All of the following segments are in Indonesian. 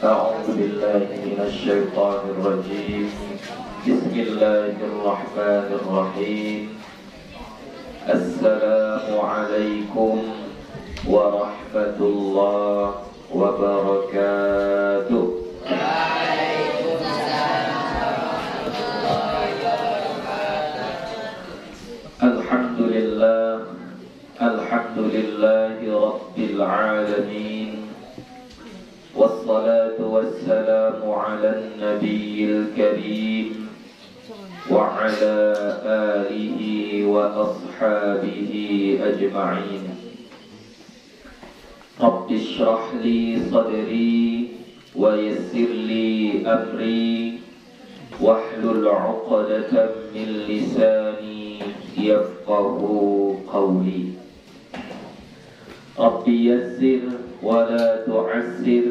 أعوذ بالله من الشيطان الرجيم. بسم الله الرحمن الرحيم. السلام عليكم ورحمة الله وبركاته. الحمد لله الحمد لله رب العالمين، والصلاة والسلام على النبي الكريم وعلى آله وأصحابه أجمعين. رب اشرح لي صدري ويسر لي أمري واحلل عقدة من لساني يفقه قولي. رب يسر ولا تعسر،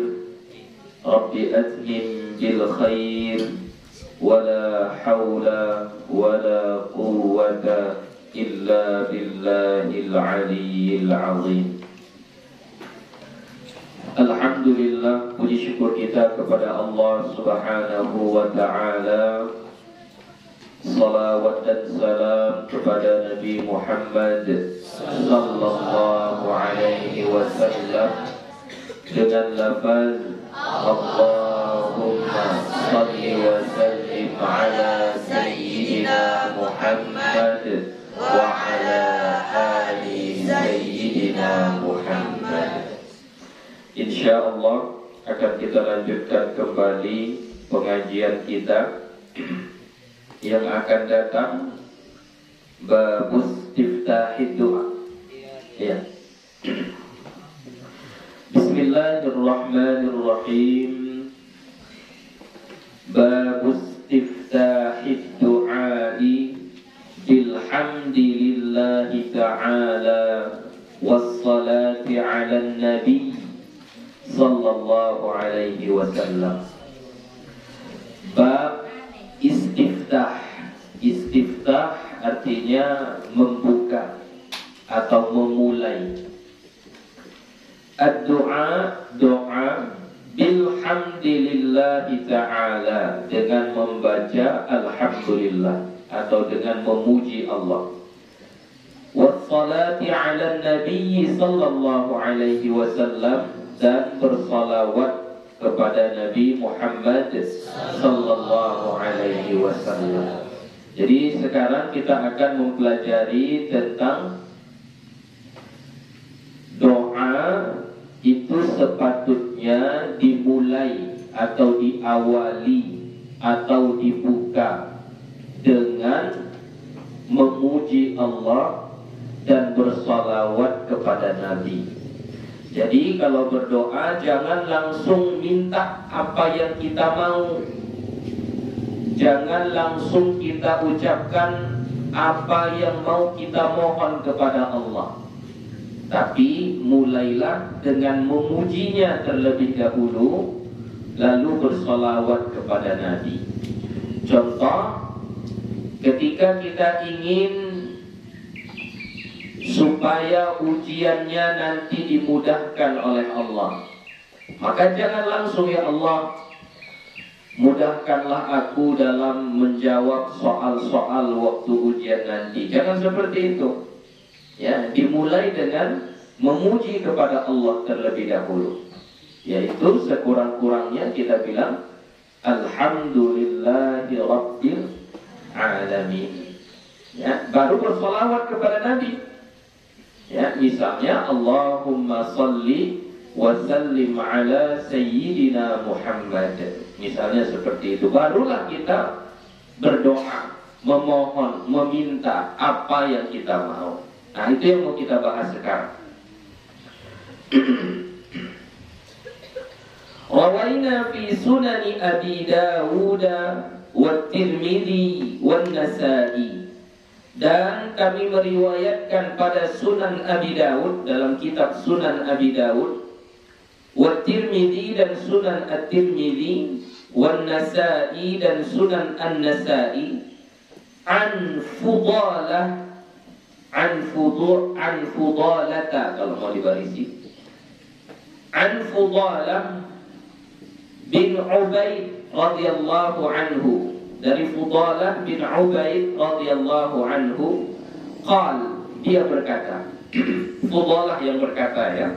رب أتمم بالخير، ولا حول ولا قوة إلا بالله العلي العظيم. Alhamdulillah, puji syukur kita kepada Allah Subhanahu wa ta'ala. Salawat dan salam kepada Nabi Muhammad sallallahu alaihi wasallam dengan lafaz Allahumma salli wa sallim ala Sayyidina Muhammad wa ala ali Sayyidina Muhammad. InsyaAllah akan kita lanjutkan kembali pengajian kita yang akan datang bab istiftahid du'a. Ya. Bismillahirrahmanirrahim. Bab istiftahid du'a'i bilhamdillahi ta'ala wassalati 'alan nabi sallallahu alaihi wasallam. Bab istiftah. Istiftah artinya membuka atau memulai. Ad-du'a, doa bilhamdillahi ta'ala, dengan membaca alhamdulillah atau dengan memuji Allah. Wassalati 'ala nabi sallallahu alaihi wasallam, dan bersalawat kepada Nabi Muhammad sallallahu alaihi wasallam. Jadi sekarang kita akan mempelajari tentang doa itu sepatutnya dimulai atau diawali atau dibuka dengan memuji Allah dan bersalawat kepada Nabi. Jadi kalau berdoa jangan langsung minta apa yang kita mau. Jangan langsung kita ucapkan apa yang mau kita mohon kepada Allah. Tapi mulailah dengan memujinya terlebih dahulu, lalu bersalawat kepada Nabi. Contoh, ketika kita ingin supaya ujiannya nanti dimudahkan oleh Allah, maka jangan langsung, ya Allah, mudahkanlah aku dalam menjawab soal-soal waktu ujian nanti. Jangan seperti itu. Ya, dimulai dengan memuji kepada Allah terlebih dahulu. Yaitu sekurang-kurangnya kita bilang Alhamdulillahi Rabbil Alamin. Ya, baru bersolawat kepada Nabi. Ya, misalnya Allahumma salli wa sallim ala Sayyidina Muhammad. Misalnya seperti itu. Barulah kita berdoa, memohon, meminta apa yang kita mau. Nah, itu yang mau kita bahas sekarang. Rawaina fi sunani Abi Dawud wa Tirmidzi wa Nasa'i. Dan kami meriwayatkan pada Sunan Abi Dawud, dalam kitab Sunan Abi Dawud, wa Tirmidzi dan Sunan At-Tirmidzi, wa Nasa'i dan Sunan An-Nasa'i, an Fudalah an Fudalata, kalau mau dibarisi, an Fudalah bin Ubaid radhiyallahu anhu, dari Fudalah bin Ubaid radhiyallahu anhu, qal, dia berkata, Fudalah yang berkata ya,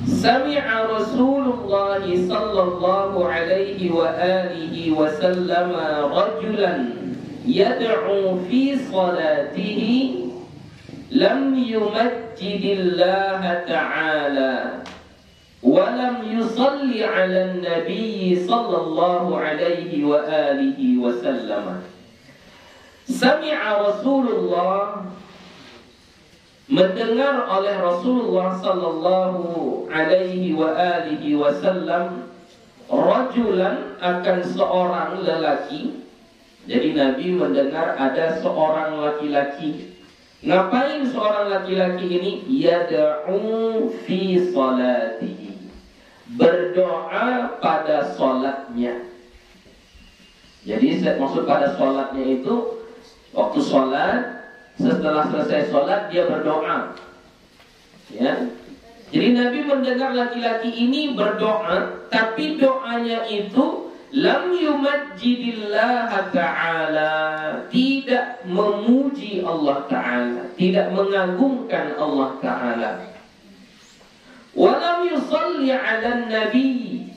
sami'a Rasulullah sallallahu alaihi wa alihi wa sallam rajulan yad'u fi salatihi lam yumajjidillah ta'ala wa lam yusalli 'ala an-nabiy sallallahu alaihi wa alihi wa sallam. Sami'a Rasulullah, mendengar oleh Rasulullah sallallahu alaihi wa alihi wasallam, rajulan, akan seorang lelaki. Jadi Nabi mendengar ada seorang laki-laki. Ngapain seorang laki-laki ini? Yad'u fi salatihi, berdoa pada salatnya. Jadi maksud pada salatnya itu waktu salat, setelah selesai sholat dia berdoa, ya. Jadi Nabi mendengar laki-laki ini berdoa, tapi doanya itu lam yumajjidillah ta'ala, tidak memuji Allah ta'ala, tidak mengagungkan Allah ta'ala. Wa lam yusalli 'alan nabi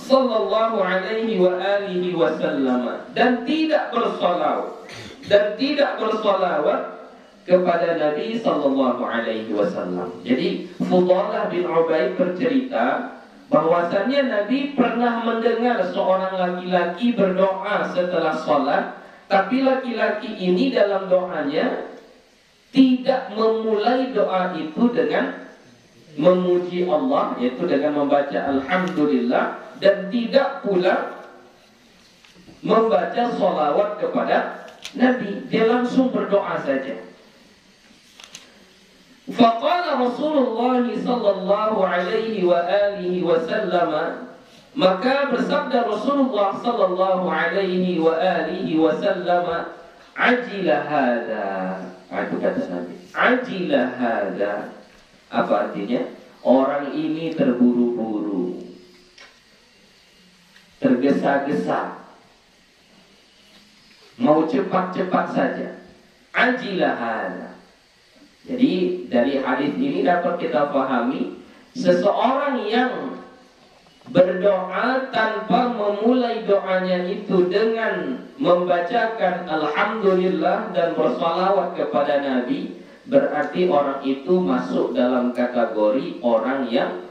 sallallahu alaihi wa alihi wasallam, dan tidak bersolawat kepada Nabi sallallahu alaihi wasallam. Jadi Fudalah bin Ubaid bercerita bahwasannya Nabi pernah mendengar seorang laki-laki berdoa setelah sholat, tapi laki-laki ini dalam doanya tidak memulai doa itu dengan memuji Allah, yaitu dengan membaca Alhamdulillah, dan tidak pula membaca sholawat kepada Nabi. Dia langsung berdoa saja. Faqala Rasulullah sallallahu alaihi wa alihi wasallam, maka bersabda Rasulullah sallallahu alaihi wa alihi wasallam, ajila hada. Itu kata Nabi, ajila hada. Apa artinya? Orang ini terburu-buru, tergesa-gesa, mau cepat-cepat saja. Ajilahan. Jadi dari hadis ini dapat kita pahami, seseorang yang berdoa tanpa memulai doanya itu dengan membacakan Alhamdulillah dan bersalawat kepada Nabi, berarti orang itu masuk dalam kategori orang yang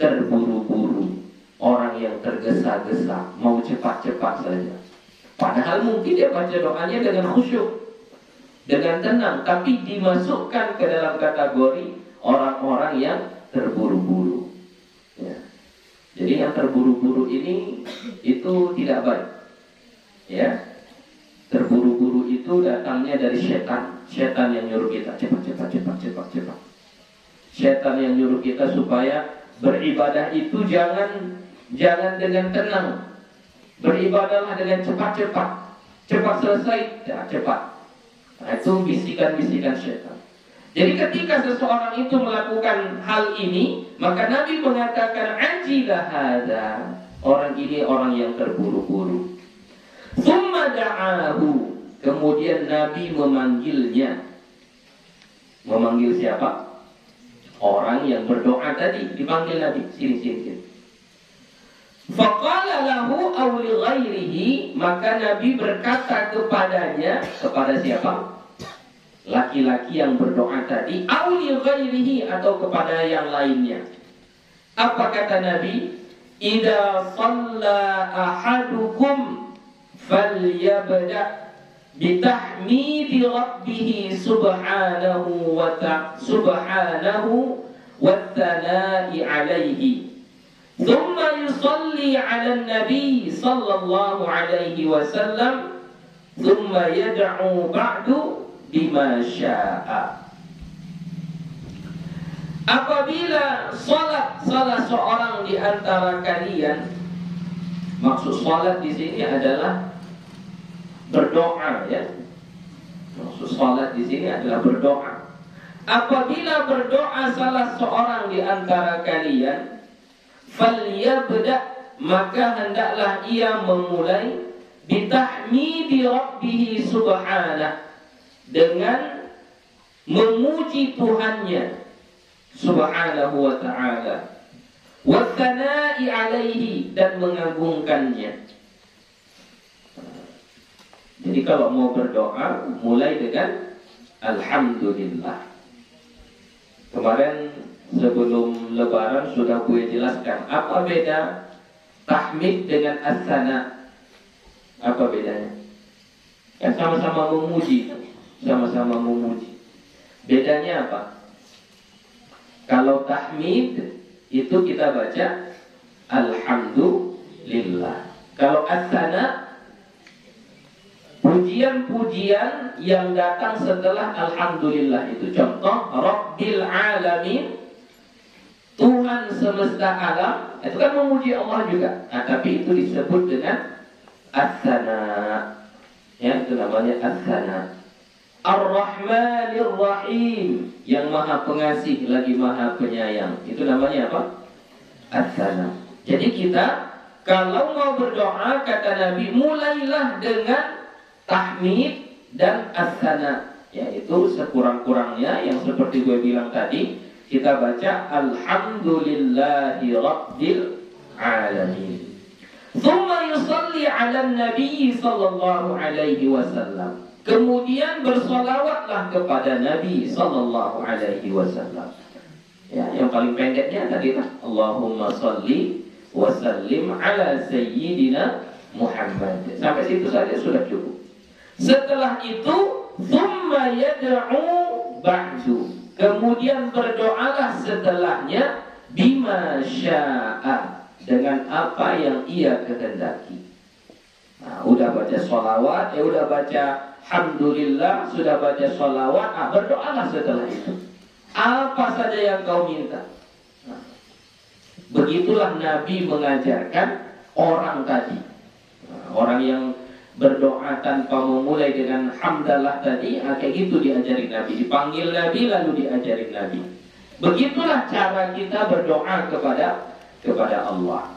terburu-buru, orang yang tergesa-gesa, mau cepat-cepat saja. Padahal mungkin dia baca doanya dengan khusyuk, dengan tenang, tapi dimasukkan ke dalam kategori orang-orang yang terburu-buru. Ya. Jadi yang terburu-buru ini itu tidak baik. Ya, terburu-buru itu datangnya dari setan. Setan yang nyuruh kita cepat. Setan yang nyuruh kita supaya beribadah itu jangan dengan tenang. Beribadahlah dengan cepat-cepat selesai, ya, cepat. Nah, itu bisikan-bisikan syaitan. Jadi ketika seseorang itu melakukan hal ini, maka Nabi mengatakan ajilah hada, orang ini orang yang terburu-buru. Tsumma da'ahu, kemudian Nabi memanggilnya. Memanggil siapa? Orang yang berdoa tadi dipanggil Nabi, sini. Faqala lahu aw li ghairihi, maka Nabi berkata kepadanya, kepada siapa? Laki-laki yang berdoa tadi, aw li ghairihi, atau kepada yang lainnya. Apa kata Nabi? Idza shalla ahadukum falyabda bitahmidi rabbih subhanahu wa thana'i alaihi. ثم يصلي على النبي صلى الله عليه وسلم ثم يدعو بعد بما شاء. Apabila salat salah seorang di antara kalian, maksud salat di sini adalah berdoa, ya. Maksud salat di sini adalah berdoa. Apabila berdoa salah seorang di antara kalian, falyabda, maka hendaklah ia memulai bitahmidi rabbih subhanahu, dengan memuji Tuhannya subhanahu wa ta'ala, wa tsana'i alaihi, dan mengagungkannya. Jadi kalau mau berdoa mulai dengan alhamdulillah. Kemarin sebelum lebaran sudah gue jelaskan apa beda tahmid dengan as-sana. Apa bedanya? Kan sama-sama memuji, sama-sama memuji. Bedanya apa? Kalau tahmid itu kita baca alhamdulillah. Kalau as-sana, pujian-pujian yang datang setelah alhamdulillah itu. Contoh, Rabbil Alamin, Tuhan semesta alam, itu kan memuji Allah juga. Nah, tapi itu disebut dengan as-sana. Ya, itu namanya as-sana. Ar-Rahmanir Rahim, yang maha pengasih lagi maha penyayang. Itu namanya apa? As-sana. Jadi kita kalau mau berdoa, kata Nabi, mulailah dengan tahmid dan as-sana, yaitu sekurang-kurangnya yang seperti gue bilang tadi, kita baca alhamdulillahi rabbil alamin. Thumma yusalli ala nabi sallallahu alaihi wasallam. Kemudian bersolawatlah kepada Nabi sallallahu alaihi wasallam. Ya, yang paling pendeknya tadi lah, Allahumma salli wa sallim ala sayyidina Muhammad. Sampai situ saja sudah cukup. Setelah itu, thumma yad'u ba'du. Kemudian berdoalah setelahnya bima sya'a, dengan apa yang ia kehendaki. Nah, udah baca sholawat, udah baca alhamdulillah, sudah baca sholawat, berdoalah setelah itu. Apa saja yang kau minta. Nah, begitulah Nabi mengajarkan orang tadi. Nah, orang yang berdoa tanpa memulai dengan hamdalah tadi, kayak gitu diajarin Nabi. Dipanggil Nabi lalu diajarin Nabi. Begitulah cara kita berdoa kepada Allah.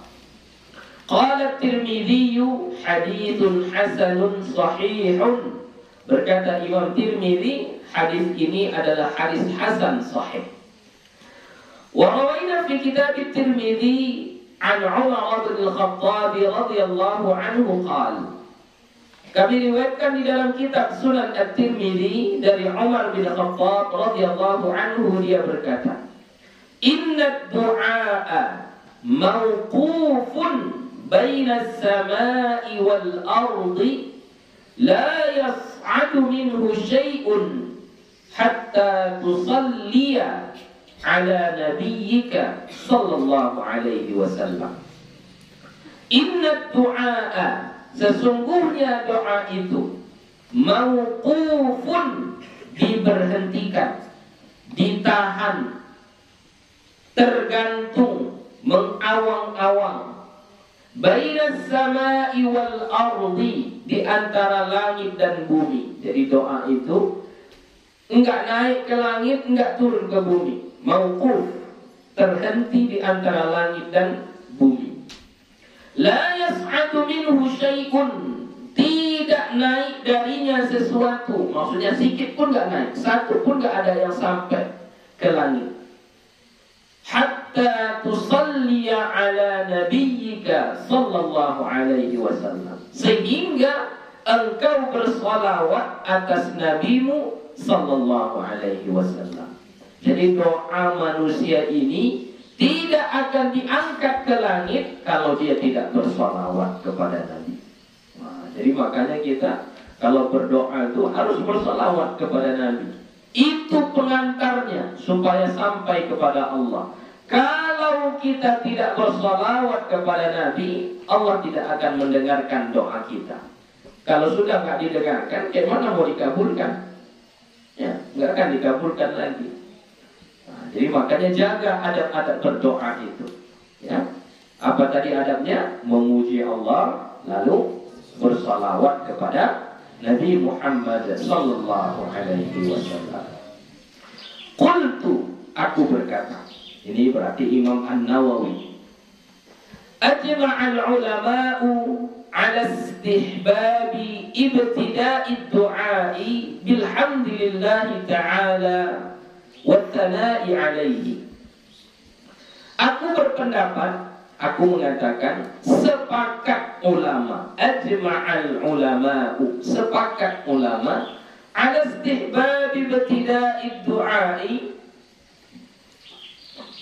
Qala Tirmidzi haditsun hasanun sahihun. Berkata Imam Tirmidzi, hadis ini adalah hadis hasan sahih. Wa rawaina fi kitab Tirmidzi an Umar bin Al-Khattab radhiyallahu anhu qala. Kami riwayatkan di dalam kitab Sunan At-Tirmidzi dari Umar bin Khattab radhiyallahu anhu, dia berkata, "Inna ad-du'a mawqufun baina as-sama'i wal ardi la yas'adu minhu syai'un hatta tusalliya ala nabiyyika sallallahu alaihi wasallam." Inna ad-du'a, sesungguhnya doa itu mauqufun, diberhentikan, ditahan, tergantung, mengawang-awang, bainas samai wal ardi, di antara langit dan bumi. Jadi doa itu enggak naik ke langit, enggak turun ke bumi. Mauquf, terhenti di antara langit dan bumi. La yas'adu minhu syai'un, tidak naik darinya sesuatu. Maksudnya sedikit pun enggak naik, satu pun enggak ada yang sampai ke langit. Hatta tusalliya ala nabiyyika sallallahu alaihi wasallam, sehingga engkau bersolawat atas nabimu sallallahu alaihi wasallam. Jadi doa manusia ini tidak akan diangkat ke langit kalau dia tidak bersolawat kepada Nabi. Nah, jadi makanya kita kalau berdoa itu harus bersolawat kepada Nabi. Itu pengantarnya supaya sampai kepada Allah. Kalau kita tidak bersolawat kepada Nabi, Allah tidak akan mendengarkan doa kita. Kalau sudah nggak didengarkan, bagaimana mau dikabulkan? Ya, nggak akan dikabulkan lagi. Nah, jadi makanya jaga adab-adab berdoa itu. Ya, apa tadi adabnya? Memuji Allah, lalu bersolawat kepada Nabi Muhammad sallallahu alaihi wasallam. Qultu, aku berkata. Ini berarti Imam An-Nawawi. Ajma'al ulama'u ala istihbabi ibtida'i du'ai bilhamdulillahi ta'ala wa thana'i alaihi. Aku berpendapat, aku mengatakan, sepakat ulama, ajma'al ulama'u, sepakat ulama, ala istihbabi ibtida'i du'ai,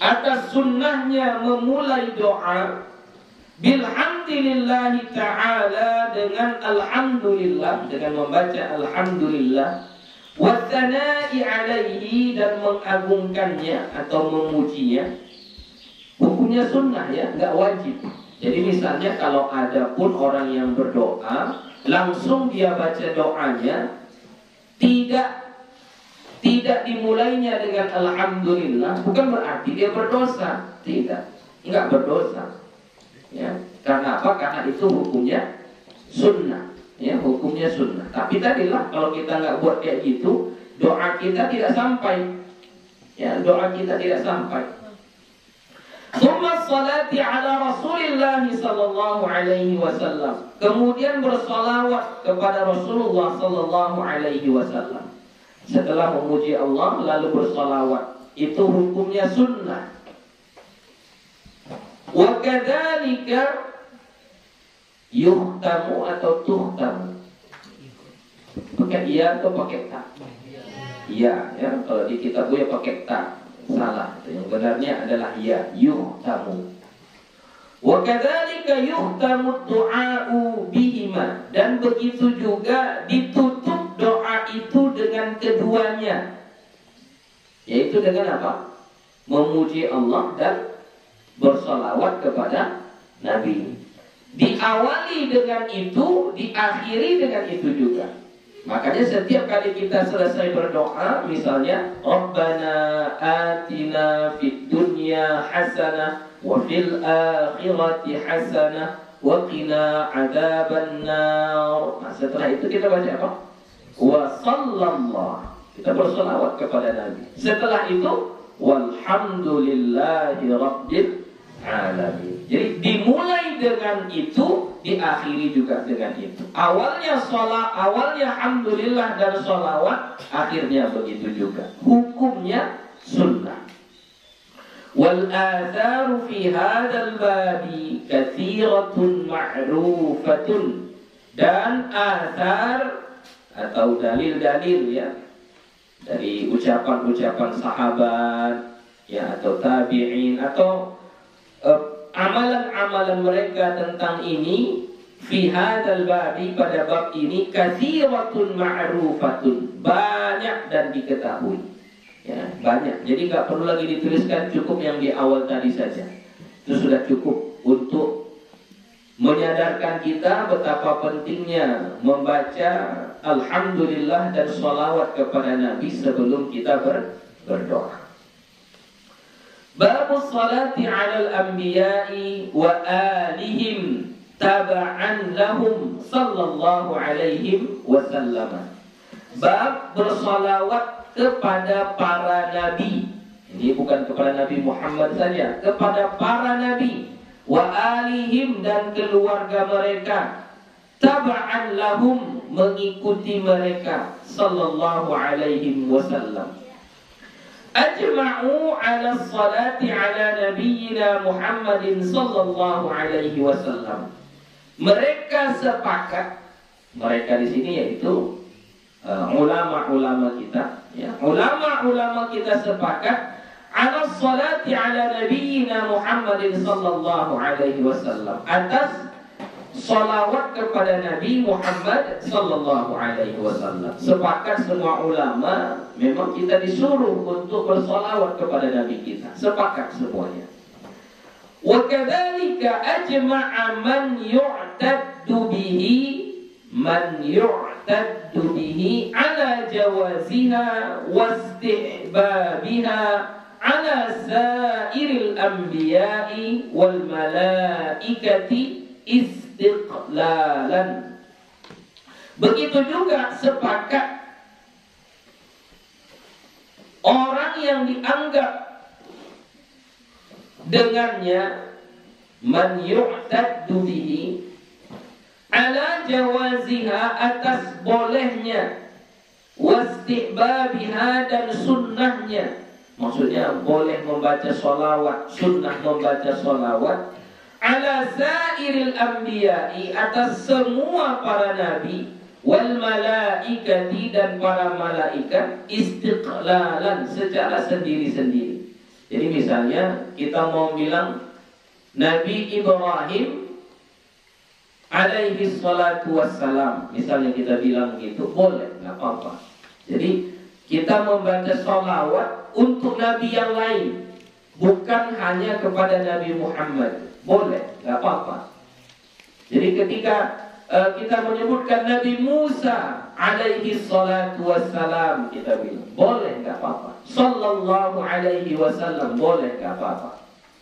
atas sunnahnya memulai doa bilhamdulillahi ta'ala, dengan alhamdulillah, dengan membaca alhamdulillah, wa tsana'i alaihi, dan mengagungkannya atau memujinya. Hukumnya sunnah ya, nggak wajib. Jadi misalnya kalau ada pun orang yang berdoa, langsung dia baca doanya, tidak dimulainya dengan alhamdulillah, bukan berarti dia berdosa. Tidak, enggak berdosa. Ya, karena apa? Karena itu hukumnya sunnah. Ya, hukumnya sunnah. Tapi tadilah kalau kita nggak buat kayak gitu, doa kita tidak sampai. Ya, doa kita tidak sampai. Tsumma sholati ala Rasulillah sallallahu alaihi wasallam. Kemudian bersolawat kepada Rasulullah sallallahu alaihi wasallam. Setelah memuji Allah lalu bersolawat, itu hukumnya sunnah. Wa kadzalika yuhtamu atau tuhtamu. Pakai iya atau pakai ta? Iya ya, kalau di kitab gue pakai ta. Salah. Yang benarnya adalah iya, yuhtamu. Wa kadzalika yuhtamu du'a'u bihima, dan begitu juga ditutup doa itu dengan keduanya, yaitu dengan apa? Memuji Allah dan bersolawat kepada Nabi. Diawali dengan itu, diakhiri dengan itu juga. Makanya setiap kali kita selesai berdoa, misalnya Rabbana atina fid dunya hasanah wa fil akhirati hasanah wa qina adzabannar. Nah, setelah itu kita baca apa? Wa sallallahu. Kita bersolawat kepada Nabi. Setelah itu walhamdulillahi rabbil alamin. Jadi dimulai dengan itu, diakhiri juga dengan itu. Awalnya sholat, awalnya alhamdulillah dan sholawat, akhirnya begitu juga. Hukumnya sunnah. Wal atharu fi hadzal babi katsiratun ma'rufatun, dan athar atau dalil-dalil ya, dari ucapan-ucapan sahabat ya, atau tabi'in, atau amalan-amalan mereka tentang ini, fi hadzal babi, pada bab ini, katsiratun ma'rufatun, banyak dan diketahui. Ya, banyak. Jadi nggak perlu lagi dituliskan, cukup yang di awal tadi saja. Itu sudah cukup untuk menyadarkan kita betapa pentingnya membaca alhamdulillah dan sholawat kepada Nabi sebelum kita berdoa. Babus salati 'alal anbiya'i wa alihim taba'an lahum sallallahu alaihi wasallam. Bab bersolawat kepada para nabi. Ini bukan kepada Nabi Muhammad saja, kepada para nabi, wa alihim, dan keluarga mereka, taba'an lahum, mengikuti mereka, sallallahu alaihi wasallam. Ajma'u ala salati ala nabiyyina Muhammadin sallallahu alaihi wasallam. Mereka sepakat, mereka di sini yaitu ulama-ulama kita, ya, ulama-ulama kita sepakat ala salati ala nabiyyina Muhammadin sallallahu alaihi wasallam, atas salawat kepada Nabi Muhammad sallallahu alaihi wasallam. Sepakat semua ulama, memang kita disuruh untuk bersalawat kepada Nabi kita. Sepakat semuanya. Wa kadzalika ajma'a man yu'taddu bihi ala jawaziha wastihbabiha ala sairil anbiya'i wal malaikati istiqlalan. Begitu juga sepakat orang yang dianggap dengannya man yu'taddu bihi ala jawaziha, atas bolehnya, wastihbabiha, dan sunnahnya. Maksudnya boleh membaca sholawat, sunnah membaca sholawat, ala sairil anbiya'i, atas semua para nabi, wal malaikati, dan para malaikat, istiqlalan, secara sendiri-sendiri. Jadi misalnya kita mau bilang Nabi Ibrahim alaihi salatu wassalam, misalnya kita bilang gitu, boleh, nggak apa-apa. Jadi kita membaca sholawat untuk Nabi yang lain, bukan hanya kepada Nabi Muhammad, boleh, nggak apa-apa. Jadi ketika kita menyebutkan Nabi Musa alaihi salatu wassalam, kita bilang boleh, nggak apa-apa. Sallallahu alaihi wasallam, boleh, nggak apa-apa.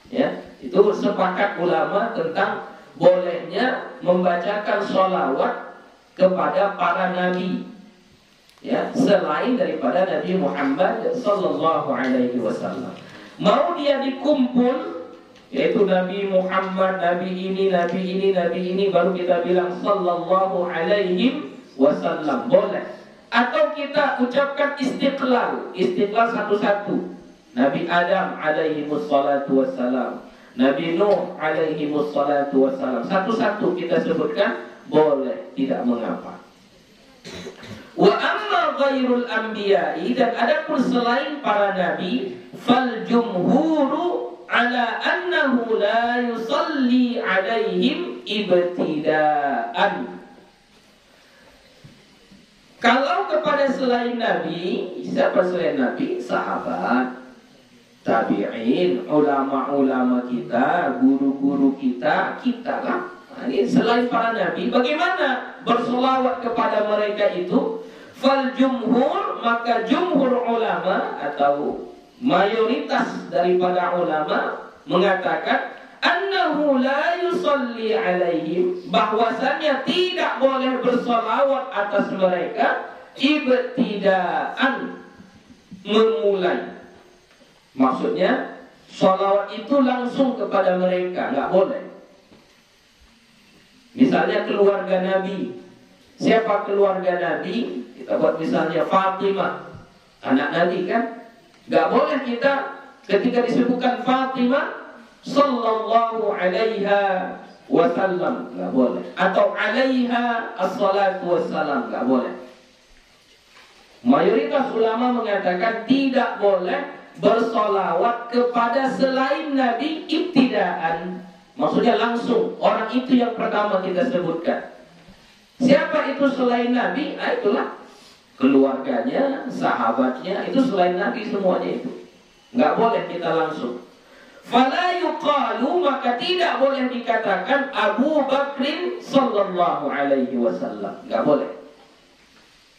Ya, itu sepakat ulama tentang bolehnya membacakan sholawat kepada para nabi, ya, selain daripada Nabi Muhammad sallallahu alaihi wasallam. Mau dia dikumpul, yaitu Nabi Muhammad, Nabi ini, Nabi ini, Nabi ini, baru kita bilang sallallahu alaihi wasallam, boleh. Atau kita ucapkan istiqlal, istiqlal satu-satu. Nabi Adam alaihi wassalatu wassalam, Nabi Nuh alaihi wassalatu wassalam, satu-satu kita sebutkan, boleh, tidak mengapa. Wa amma ghairul anbiya'i, dan adapun selain para nabi, fal jumhuru ala annahu la yusalli alaihim ibtidaan. Kalau kepada selain nabi, siapa selain nabi? Sahabat, tabi'in, ulama-ulama kita, guru-guru kita, kita lah. Nah, ini selain para nabi, bagaimana bersolawat kepada mereka itu? Fal jumhur, maka jumhur ulama atau mayoritas daripada ulama mengatakan annahu la yusalli alaihim, bahwasanya tidak boleh bersolawat atas mereka ibtidaan, memulai. Maksudnya sholawat itu langsung kepada mereka, nggak boleh. Misalnya keluarga Nabi, siapa keluarga Nabi? Kita buat misalnya Fatimah, anak Nabi kan, nggak boleh kita ketika disebutkan Fatimah sallallahu alaiha wasallam, nggak boleh. Atau alaiha assalatu wassalam, nggak boleh. Mayoritas ulama mengatakan tidak boleh bersolawat kepada selain Nabi ibtidaan, maksudnya langsung, orang itu yang pertama kita sebutkan. Siapa itu selain Nabi? Nah, itulah keluarganya, sahabatnya, itu selain Nabi semuanya itu. Nggak boleh kita langsung. Fala yuqalu, maka tidak boleh dikatakan Abu Bakrin sallallahu alaihi wasallam, nggak boleh.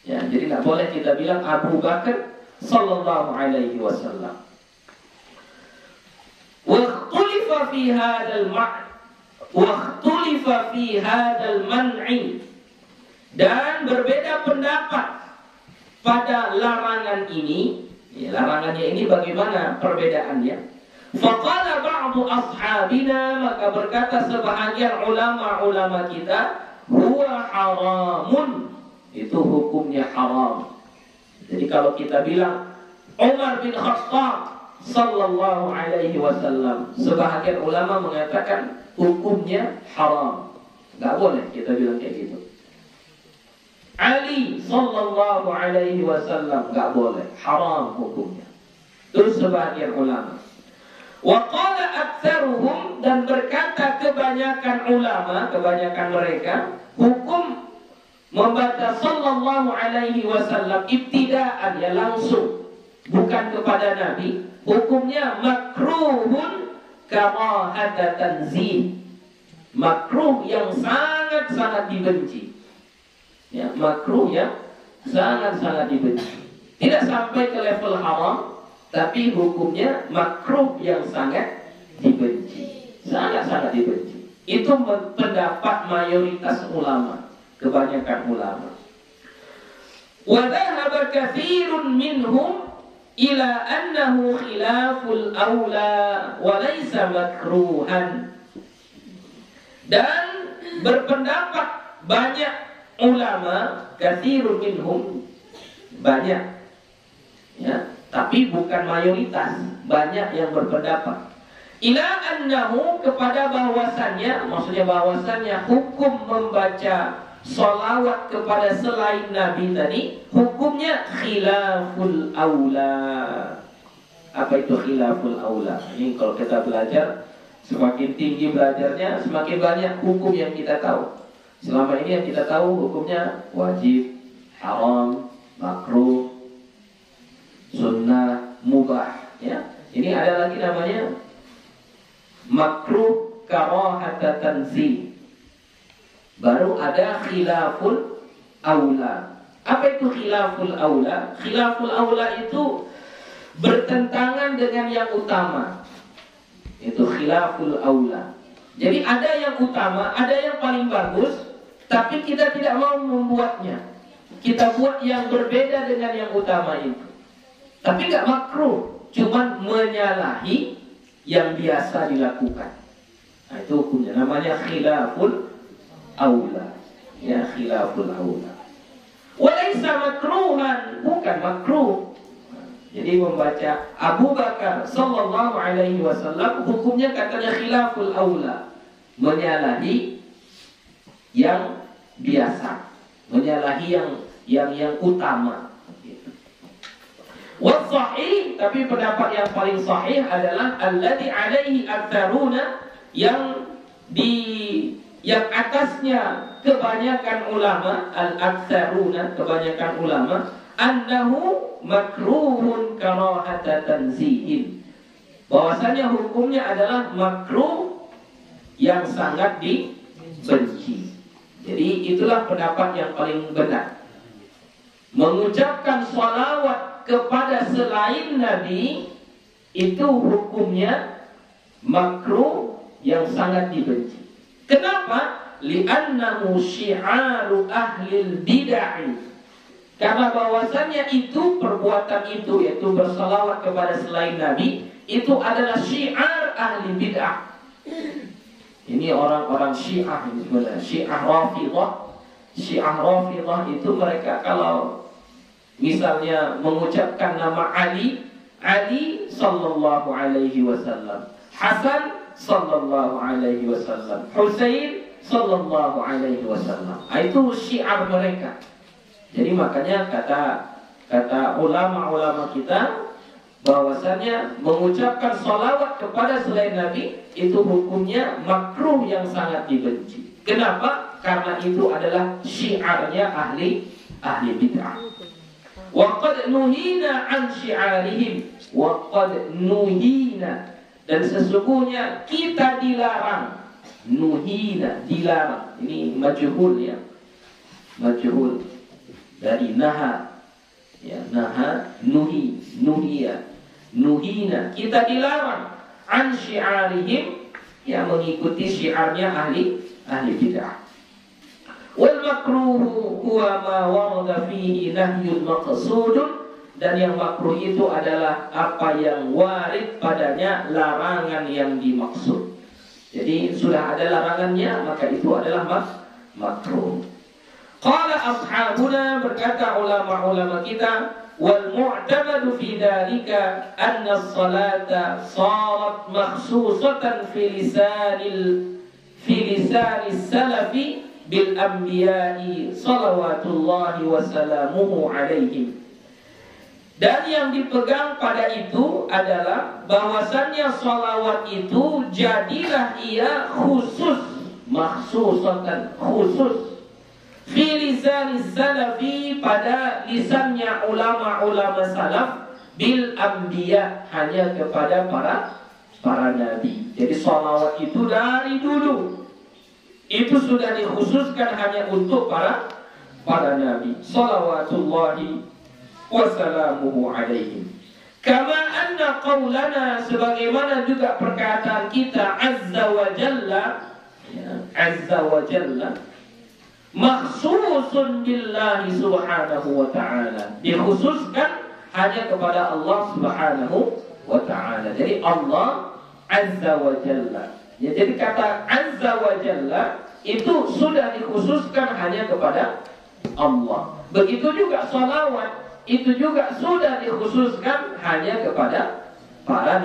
Ya, jadi nggak boleh kita bilang Abu Bakar sallallahu alaihi wasallam. Wakhtulifa fi hadzal wakhtulifa fi hadzal man'i, dan berbeda pendapat pada larangan ini. Ya, larangannya ini bagaimana perbedaannya? Faqala ba'du ashabina, maka berkata sebahagian ulama-ulama kita, huwa haramun, itu hukumnya haram. Jadi kalau kita bilang Umar bin Khattab sallallahu alaihi wasallam, sebahagian ulama mengatakan hukumnya haram, nggak boleh kita bilang kayak gitu. Ali sallallahu alaihi wasallam, nggak boleh, haram hukumnya. Terus sebahagian ulama. Wa qala aktsaruhum, dan berkata kebanyakan ulama, kebanyakan mereka, hukum membaca sallallahu alaihi wasallam ibtidaan, ya langsung, bukan kepada Nabi, hukumnya makruhun karahata tanzih, makruh yang sangat-sangat dibenci. Ya, makruh yang sangat-sangat dibenci. Tidak sampai ke level haram, tapi hukumnya makruh yang sangat dibenci, sangat-sangat dibenci. Itu pendapat mayoritas ulama, kebanyakan ulama. Wa dhahaba katsirun minhum ila annahu khilaful aula wa laysa makruhan. Dan berpendapat banyak ulama, katsirun minhum, banyak, ya, tapi bukan mayoritas, banyak yang berpendapat ila annahu, kepada bahwasannya, maksudnya bahwasannya hukum membaca sholawat kepada selain Nabi tadi hukumnya khilaful aula. Apa itu khilaful aula? Ini kalau kita belajar, semakin tinggi belajarnya, semakin banyak hukum yang kita tahu. Selama ini yang kita tahu hukumnya wajib, haram, makruh, sunnah, mubah, ya. Ini ada lagi namanya makruh karahata tanzih. Baru ada khilaful aula. Apa itu khilaful aula? Khilaful aula itu bertentangan dengan yang utama. Itu khilaful aula. Jadi ada yang utama, ada yang paling bagus, tapi kita tidak mau membuatnya. Kita buat yang berbeda dengan yang utama itu. Tapi nggak makruh, cuman menyalahi yang biasa dilakukan. Nah, itu hukumnya, namanya khilaful aula. Ya, khilaful aula. Walaysa makruhan, bukan makruh. Jadi membaca Abu Bakar sallallahu alaihi wasallam hukumnya katanya khilaful aula, menyalahi yang biasa, menyalahi yang utama. Wasahih, tapi pendapat yang paling sahih adalah alladzi alaihi aktsaruna, yang atasnya kebanyakan ulama, al-aktsaruna, kebanyakan ulama, annahu makruhun karahata tanzihin, bahwasanya hukumnya adalah makruh yang sangat dibenci. Jadi itulah pendapat yang paling benar. Mengucapkan sholawat kepada selain Nabi itu hukumnya makruh yang sangat dibenci. Kenapa? Li'annahu syi'aru ahlil bid'ah. Karena bahwasannya itu, perbuatan itu, yaitu bersalawat kepada selain Nabi, itu adalah syiar ahli bid'ah. Ini orang-orang Syiah, ini sebenarnya Syiah Rafidhah. Syiah Rafidhah itu mereka kalau misalnya mengucapkan nama Ali, Ali sallallahu alaihi wasallam, Hasan sallallahu alaihi wasallam, Husain sallallahu alaihi wasallam, itu syiar mereka. Jadi makanya kata ulama-ulama kita bahwasannya mengucapkan sholawat kepada selain Nabi itu hukumnya makruh yang sangat dibenci. Kenapa? Karena itu adalah syiarnya ahli bid'ah. Wa qad nuhina an syiarihim, wa qad nuhina, dan sesungguhnya kita dilarang. Nuhina, dilarang. Ini majhul, ya, majhul dari naha, ya, naha, nuhi, nuhiya, nuhina, kita dilarang an syiarihim, yang mengikuti syiarnya ahli bid'ah. Wal makruhu huwa ma warada fihi nahyun maqsudun, dan yang makruh itu adalah apa yang warid padanya larangan yang dimaksud. Jadi sudah ada larangannya, maka itu adalah makruh. Qala ashabuna, berkata ulama-ulama kita, wal mu'tamadu fi dzalika anna as-salata sarat makhsusatan fi lisanis salafi bil anbiya'i salawatullahi wa salamuhu alaihim. Dan yang dipegang pada itu adalah bahwasannya sholawat itu jadilah ia khusus, makhsusatan, khusus, fi lisanis salafi, pada lisannya ulama-ulama salaf, bil anbiya, hanya kepada para nabi. Jadi sholawat itu dari dulu itu sudah dikhususkan hanya untuk para nabi, salawatullahi wassalamuhu alaihim. Kama anna qaulana, sebagaimana juga perkataan kita azza wa jalla, ya, azza wa jalla, makhsusun billahi subhanahu wa ta'ala, dikhususkan hanya kepada Allah subhanahu wa ta'ala. Jadi Allah azza wa jalla. Ya, jadi kata azza wa jalla itu sudah dikhususkan hanya kepada Allah. Begitu juga salawat, itu juga sudah dikhususkan hanya kepada para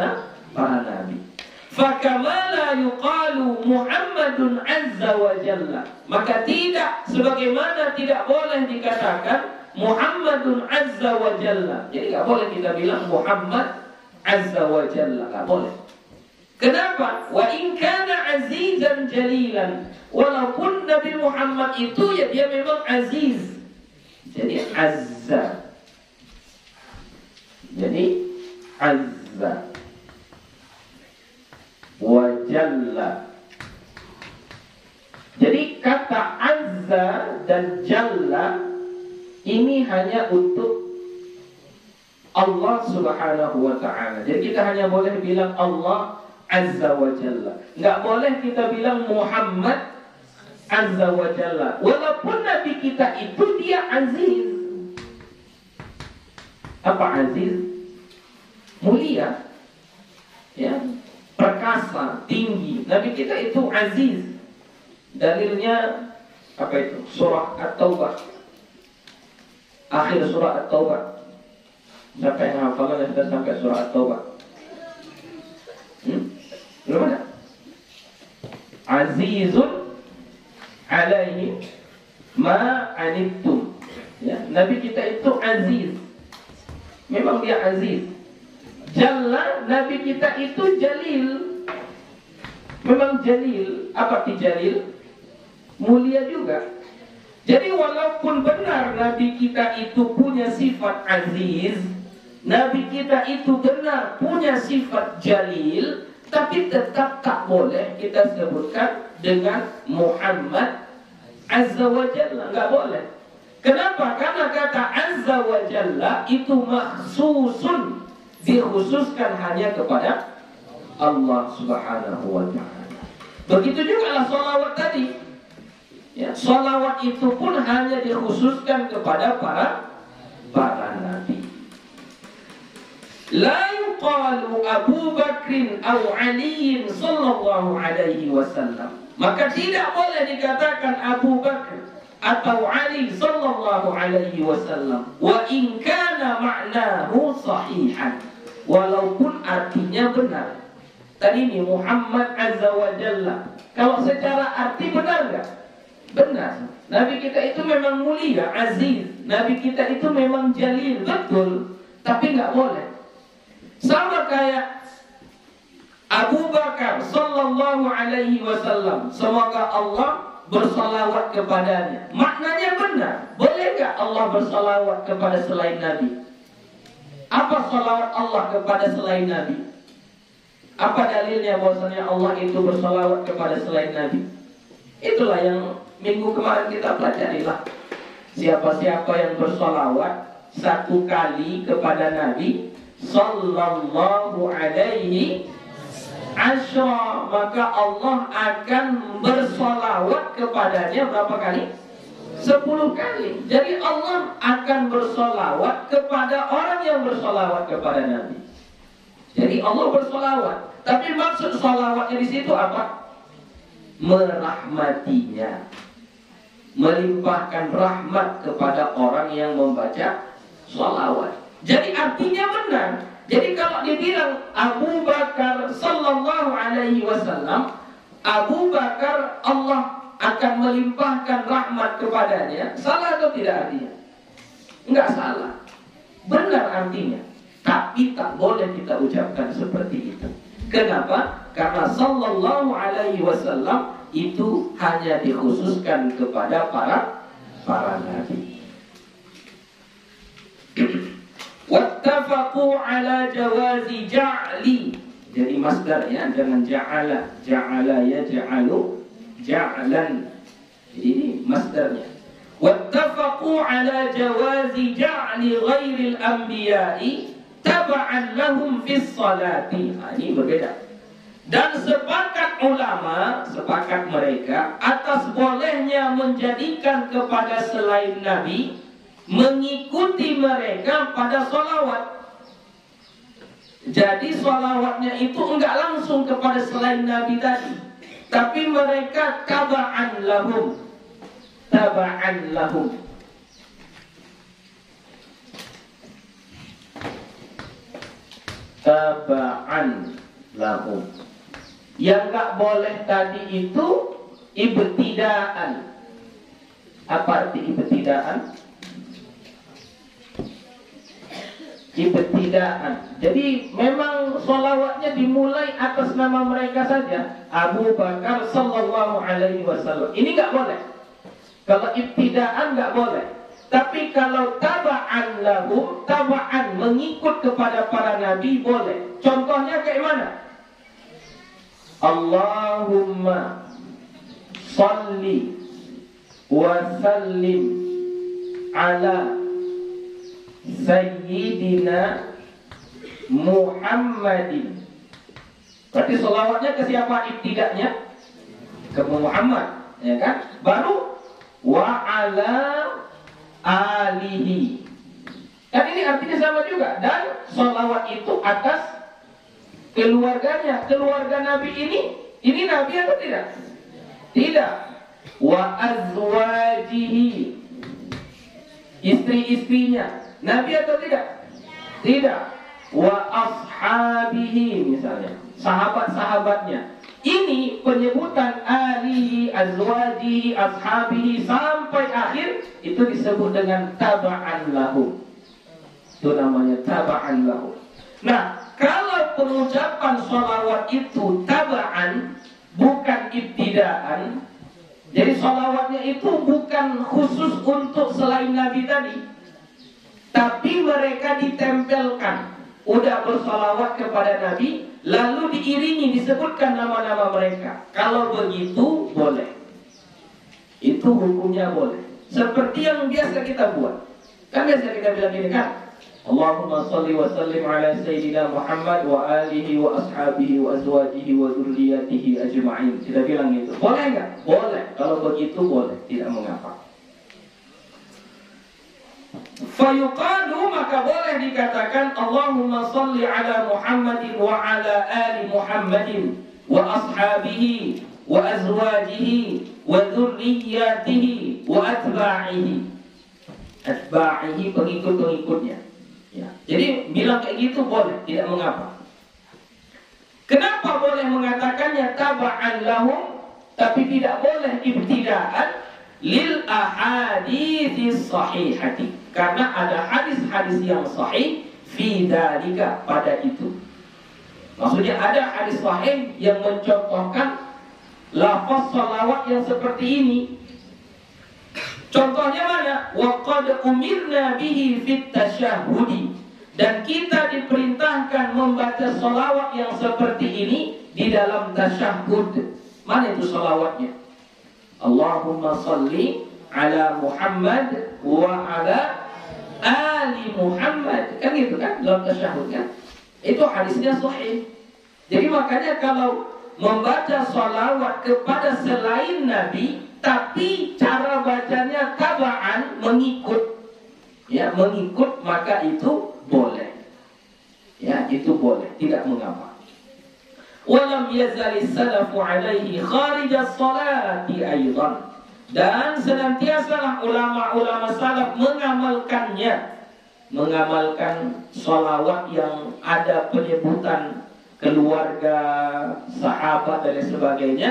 nabi. Fakama la yuqalu Muhammadun azza wa jalla, maka tidak, sebagaimana tidak boleh dikatakan Muhammadun azza wa jalla. Jadi tidak boleh kita bilang Muhammad azza wa jalla, tidak boleh. Kenapa? Wa in kana azizan jalilan, walaupun Nabi Muhammad itu ya dia memang aziz. Jadi azza. Jadi azza wa jalla. Jadi kata azza dan jalla ini hanya untuk Allah subhanahu wa ta'ala. Jadi kita hanya boleh bilang Allah azza wa jalla. Nggak boleh kita bilang Muhammad azza wa jalla. Walaupun Nabi kita itu dia aziz. Apa aziz? Mulia. Ya, perkasa, tinggi. Nabi kita itu aziz. Dalilnya apa itu? Surah At-Taubah. Akhir surah At-Taubah. Siapa yang hafalan sudah sampai surah At-Taubah? Belum ada? Azizun alaihi ma anittum. Ya, Nabi kita itu aziz. Memang dia aziz. Jalla, Nabi kita itu jalil. Memang jalil. Apa arti jalil? Mulia juga. Jadi walaupun benar Nabi kita itu punya sifat aziz, Nabi kita itu benar punya sifat jalil, tapi tetap tak boleh kita sebutkan dengan Muhammad azza wa jalla, enggak boleh. Kenapa? Karena kata azza wa jalla itu makhsusun, dikhususkan hanya kepada Allah subhanahu wa ta'ala. Begitu juga lah sholawat tadi. Ya, sholawat itu pun hanya dikhususkan kepada para nabi. La yuqalu Abu Bakrin atau Ali sallallahu alaihi wasallam. Maka tidak boleh dikatakan Abu Bakar atau Ali sallallahu alaihi wasallam. Wa in kana ma'nahu sahihan. Walaupun artinya benar. Tadi ini Muhammad azza wa jalla. Kalau secara arti benar enggak? Benar. Nabi kita itu memang mulia, aziz. Nabi kita itu memang jalil, betul. Tapi nggak boleh. Sama kayak Abu Bakar sallallahu alaihi wasallam. Semoga Allah bersalawat kepadanya. Maknanya benar. Boleh nggak Allah bersalawat kepada selain Nabi? Apa salawat Allah kepada selain Nabi? Apa dalilnya bahwasanya Allah itu bersalawat kepada selain Nabi? Itulah yang minggu kemarin kita pelajari lah. Siapa-siapa yang bersolawat satu kali kepada Nabi sallallahu alaihi asyra, maka Allah akan bersolawat kepadanya berapa kali? 10 kali. Jadi Allah akan bersolawat kepada orang yang bersolawat kepada Nabi. Jadi Allah bersolawat. Tapi maksud solawatnya di situ apa? Merahmatinya, melimpahkan rahmat kepada orang yang membaca sholawat. Jadi artinya benar. Jadi kalau dibilang Abu Bakar sallallahu alaihi wasallam, Abu Bakar Allah akan melimpahkan rahmat kepadanya, salah atau tidak artinya? Enggak salah, benar artinya. Tapi tak boleh kita ucapkan seperti itu. Kenapa? Karena sallallahu alaihi wasallam itu hanya dikhususkan kepada para nabi. Wattafaqu ala jawazi ja'li. Jadi masdarnya dengan ja'ala. Ja'ala yaj'alu ja'lan. Jadi ini masdarnya. Wattafaqu ala jawazi ja'li ghairil anbiya'i taba'an lahum fis salati. Ini berbeda. Dan sepakat ulama, sepakat mereka atas bolehnya menjadikan kepada selain Nabi, mengikuti mereka pada sholawat. Jadi sholawatnya itu enggak langsung kepada selain Nabi tadi, tapi mereka taba'an lahum. Taba'an lahum. Taba'an lahum. Yang enggak boleh tadi itu ibtidaan. Apa arti ibtidaan? Ibtidaan. Jadi memang sholawatnya dimulai atas nama mereka saja. Abu Bakar sallallahu alaihi wasallam. Ini enggak boleh. Kalau ibtidaan enggak boleh. Tapi kalau taba'an lahum, taba'an mengikut kepada para nabi boleh. Contohnya kayak mana? Allahumma salli wa sallim ala Sayyidina Muhammadin. Berarti sholawatnya ke siapa ibtidaknya? Ke Muhammad, ya kan? Baru wa ala alihi. Kan ini artinya sama juga. Dan sholawat itu atas keluarganya. Keluarga Nabi ini Nabi atau tidak? Tidak. Wa azwajihi, istri-istrinya Nabi atau tidak? Tidak. Wa ashabihi, misalnya sahabat-sahabatnya. Ini penyebutan alihi, azwajihi, ashabihi sampai akhir itu disebut dengan taba'an lahu. Itu namanya taba'an lahu. Nah, kalau pengucapan sholawat itu taba'an, bukan ibtidaan, jadi sholawatnya itu bukan khusus untuk selain Nabi tadi, tapi mereka ditempelkan. Udah bersolawat kepada Nabi, lalu diiringi, disebutkan nama-nama mereka. Kalau begitu, boleh. Itu hukumnya boleh. Seperti yang biasa kita buat. Kan biasa kita bilang gini kan? Allahumma salli wa sallim ala Sayyidina Muhammad wa alihi wa ashabihi wa azwajihi wa dzurriyyatihi ajma'in. Kita bilang gitu. Boleh enggak? Boleh. Kalau begitu boleh, tidak mengapa. Fayuqalu, maka boleh dikatakan Allahumma salli ala Muhammadin wa ala ali Muhammadin wa ashabihi wa azwajihi wa dzurriyyatihi wa atba'ihi. Atba'ihi, pengikut-pengikutnya. Ya. Jadi bilang kayak gitu boleh, tidak mengapa. Kenapa boleh mengatakannya taba'an lahum, tapi tidak boleh ibtidaan? Lil ahadits sahihati, karena ada hadis-hadis yang sahih fi dzalika, pada itu. Maksudnya ada hadis sahih yang mencontohkan lafaz salawat yang seperti ini. Contohnya mana? Wa qad umirna bihi fit tasyahhudi, dan kita diperintahkan membaca salawat yang seperti ini di dalam tasyahhud. Mana itu salawatnya? Allahumma salli ala Muhammad wa ala ali Muhammad. Kan gitu kan dalam tasyahud kan? Itu hadisnya sahih. Jadi makanya kalau membaca salawat kepada selain Nabi, tapi cara bacanya taba'an, mengikut, ya, mengikut, maka itu boleh. Ya, itu boleh, tidak mengapa. Walam yazali salafu alaihi kharija salati aidan, dan senantiasalah ulama-ulama salaf mengamalkannya, mengamalkan salawat yang ada penyebutan keluarga, sahabat dan sebagainya,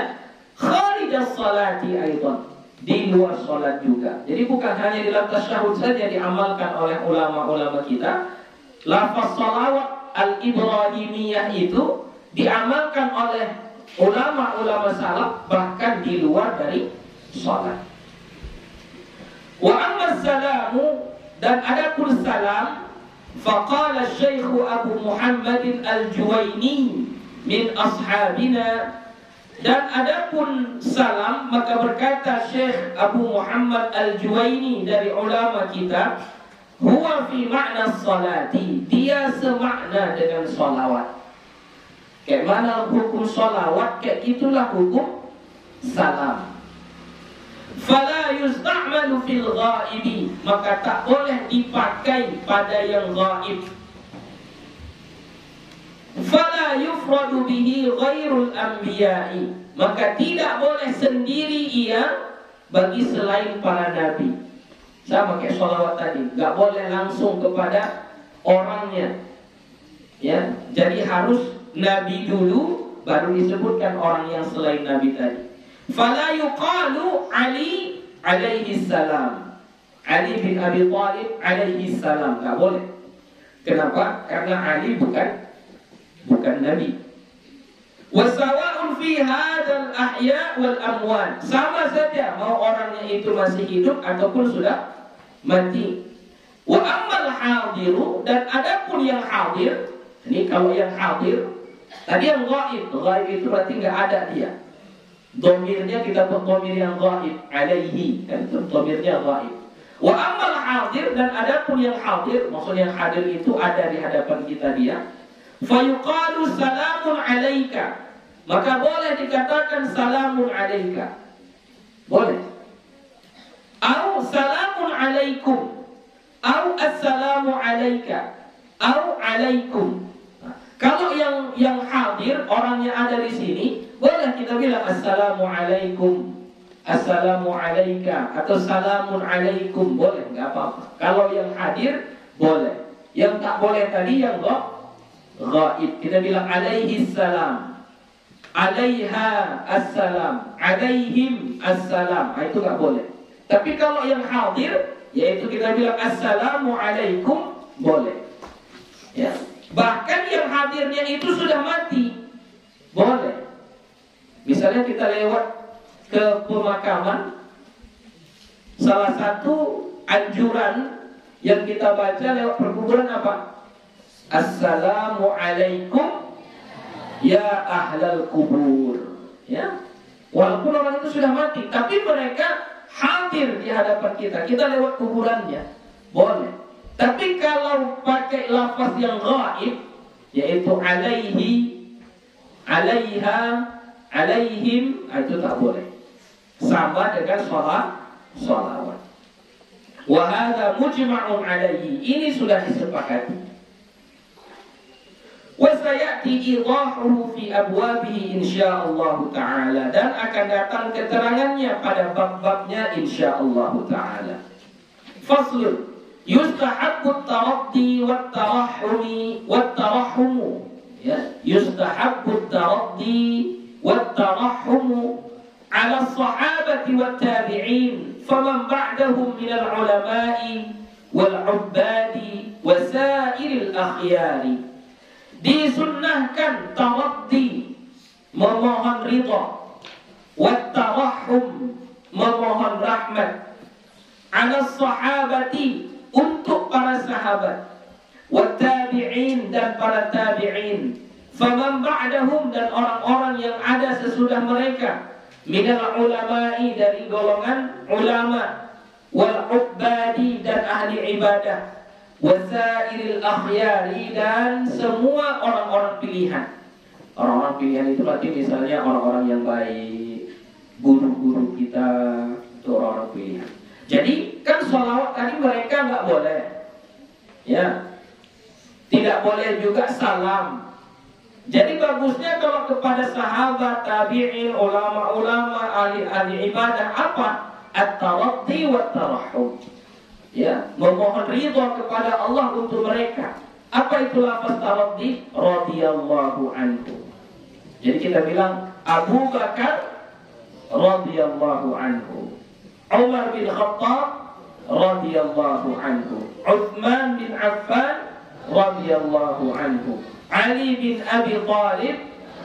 kharija salati aidan, di luar salat juga. Jadi bukan hanya di dalam tasyahud saja diamalkan oleh ulama-ulama kita. Lafaz salawat al-ibrahimiyah itu diamalkan oleh ulama-ulama salaf bahkan di luar dari salat. Wa amma salamu, dan adapun salam, faqala Syekh Abu Muhammad al-Juwaini min ashabina, dan adapun salam, maka berkata Syekh Abu Muhammad al-Juwaini dari ulama kita, huwa fi makna salati, dia semakna dengan salawat. Kayak mana hukum sholawat, kayak itulah hukum salam. Fala yusta'malu fil ghaibi, maka tak boleh dipakai pada yang ghaib. Fala yufradu bihi ghairul anbiya'i, maka tidak boleh sendiri ia bagi selain para nabi. Sama kayak sholawat tadi, nggak boleh langsung kepada orangnya. Ya, jadi harus nabi dulu, baru disebutkan orang yang selain nabi tadi. Fala yuqalu Ali alaihi salam, Ali bin Abi Thalib alaihi salam, nggak boleh. Kenapa? Karena Ali bukan nabi. Wasawa'un fi hadzal ahya wal amwat, sama saja mau orangnya itu masih hidup ataupun sudah mati. Wa ammal hadiru, dan adapun yang hadir, ini kalau yang hadir, tadi yang ghaib itu berarti nggak ada dia. Domirnya kita buat domir yang ghaib, alaihi, kan itu domirnya ghaib. Wa ammal hadir, dan adapun yang hadir, maksudnya yang hadir itu ada di hadapan kita dia. Fayuqalu salamun alaika, maka boleh dikatakan salamun alaika, boleh. Au salamun alaikum, au assalamu alaika, au alaikum. Kalau yang hadir orangnya ada di sini, boleh kita bilang assalamu alaikum, assalamu alaika, atau salamun alaikum, boleh, nggak apa-apa. Kalau yang hadir boleh. Yang tak boleh tadi yang ghaib, kita bilang alaihi salam, alaiha assalam, alaihim assalam, itu nggak boleh. Tapi kalau yang hadir, yaitu kita bilang assalamu alaikum, boleh. Ya. Bahkan yang hadirnya itu sudah mati, boleh. Misalnya kita lewat ke pemakaman, salah satu anjuran yang kita baca lewat perkuburan apa? Assalamu alaikum ya ahlal kubur. Ya. Walaupun orang itu sudah mati, tapi mereka hadir di hadapan kita. Kita lewat kuburannya, boleh. Tapi kalau pakai lafaz yang ghaib, yaitu alaihi, alaiha, alaihim, itu tak boleh. Sama dengan sholawat. Wa hadza mujma'un alaihi, ini sudah disepakati. Wa sayati idahuhu fi abwabihi insyaallah taala, dan akan datang keterangannya pada bab-babnya insyaallah taala. Faslun, yustahabbu at-taraddi wat-tarahhumi wat-tarahhumu, ya, yustahabbu at-taraddi wat-tarahhumu ala as-sahabati wat-tabi'in faman ba'dahum min al-ulama'i wal-'ubbadi wa sa'iril akhyari. Disunnahkan taraddi, memohon ridha, wat-tarahhum, memohon rahmat, ala as-sahabati, untuk para sahabat, wat-tabi'in, dan para tabi'in, faman ba'dahum, dan orang-orang yang ada sesudah mereka, minal ulama'i, dari golongan ulama, wal ubbadi, dan ahli ibadah, wasairil akhyari, dan semua orang-orang pilihan. Orang-orang pilihan itu berarti misalnya orang-orang yang baik, guru-guru kita, itu orang-orang pilihan. Jadi kan sholawat tadi mereka nggak boleh, ya, tidak boleh juga salam. Jadi bagusnya kalau kepada sahabat, tabi'in, ulama-ulama, ahli ibadah apa? At-taraddi wat-tarahhum, ya, memohon ridha kepada Allah untuk mereka. Apa itu lafaz taraddi? Radhiyallahu anhu. Jadi kita bilang Abu Bakar radhiyallahu anhu, Umar bin Khattab radhiyallahu anhu, Utsman bin Affan radhiyallahu anhu, Ali bin Abi Thalib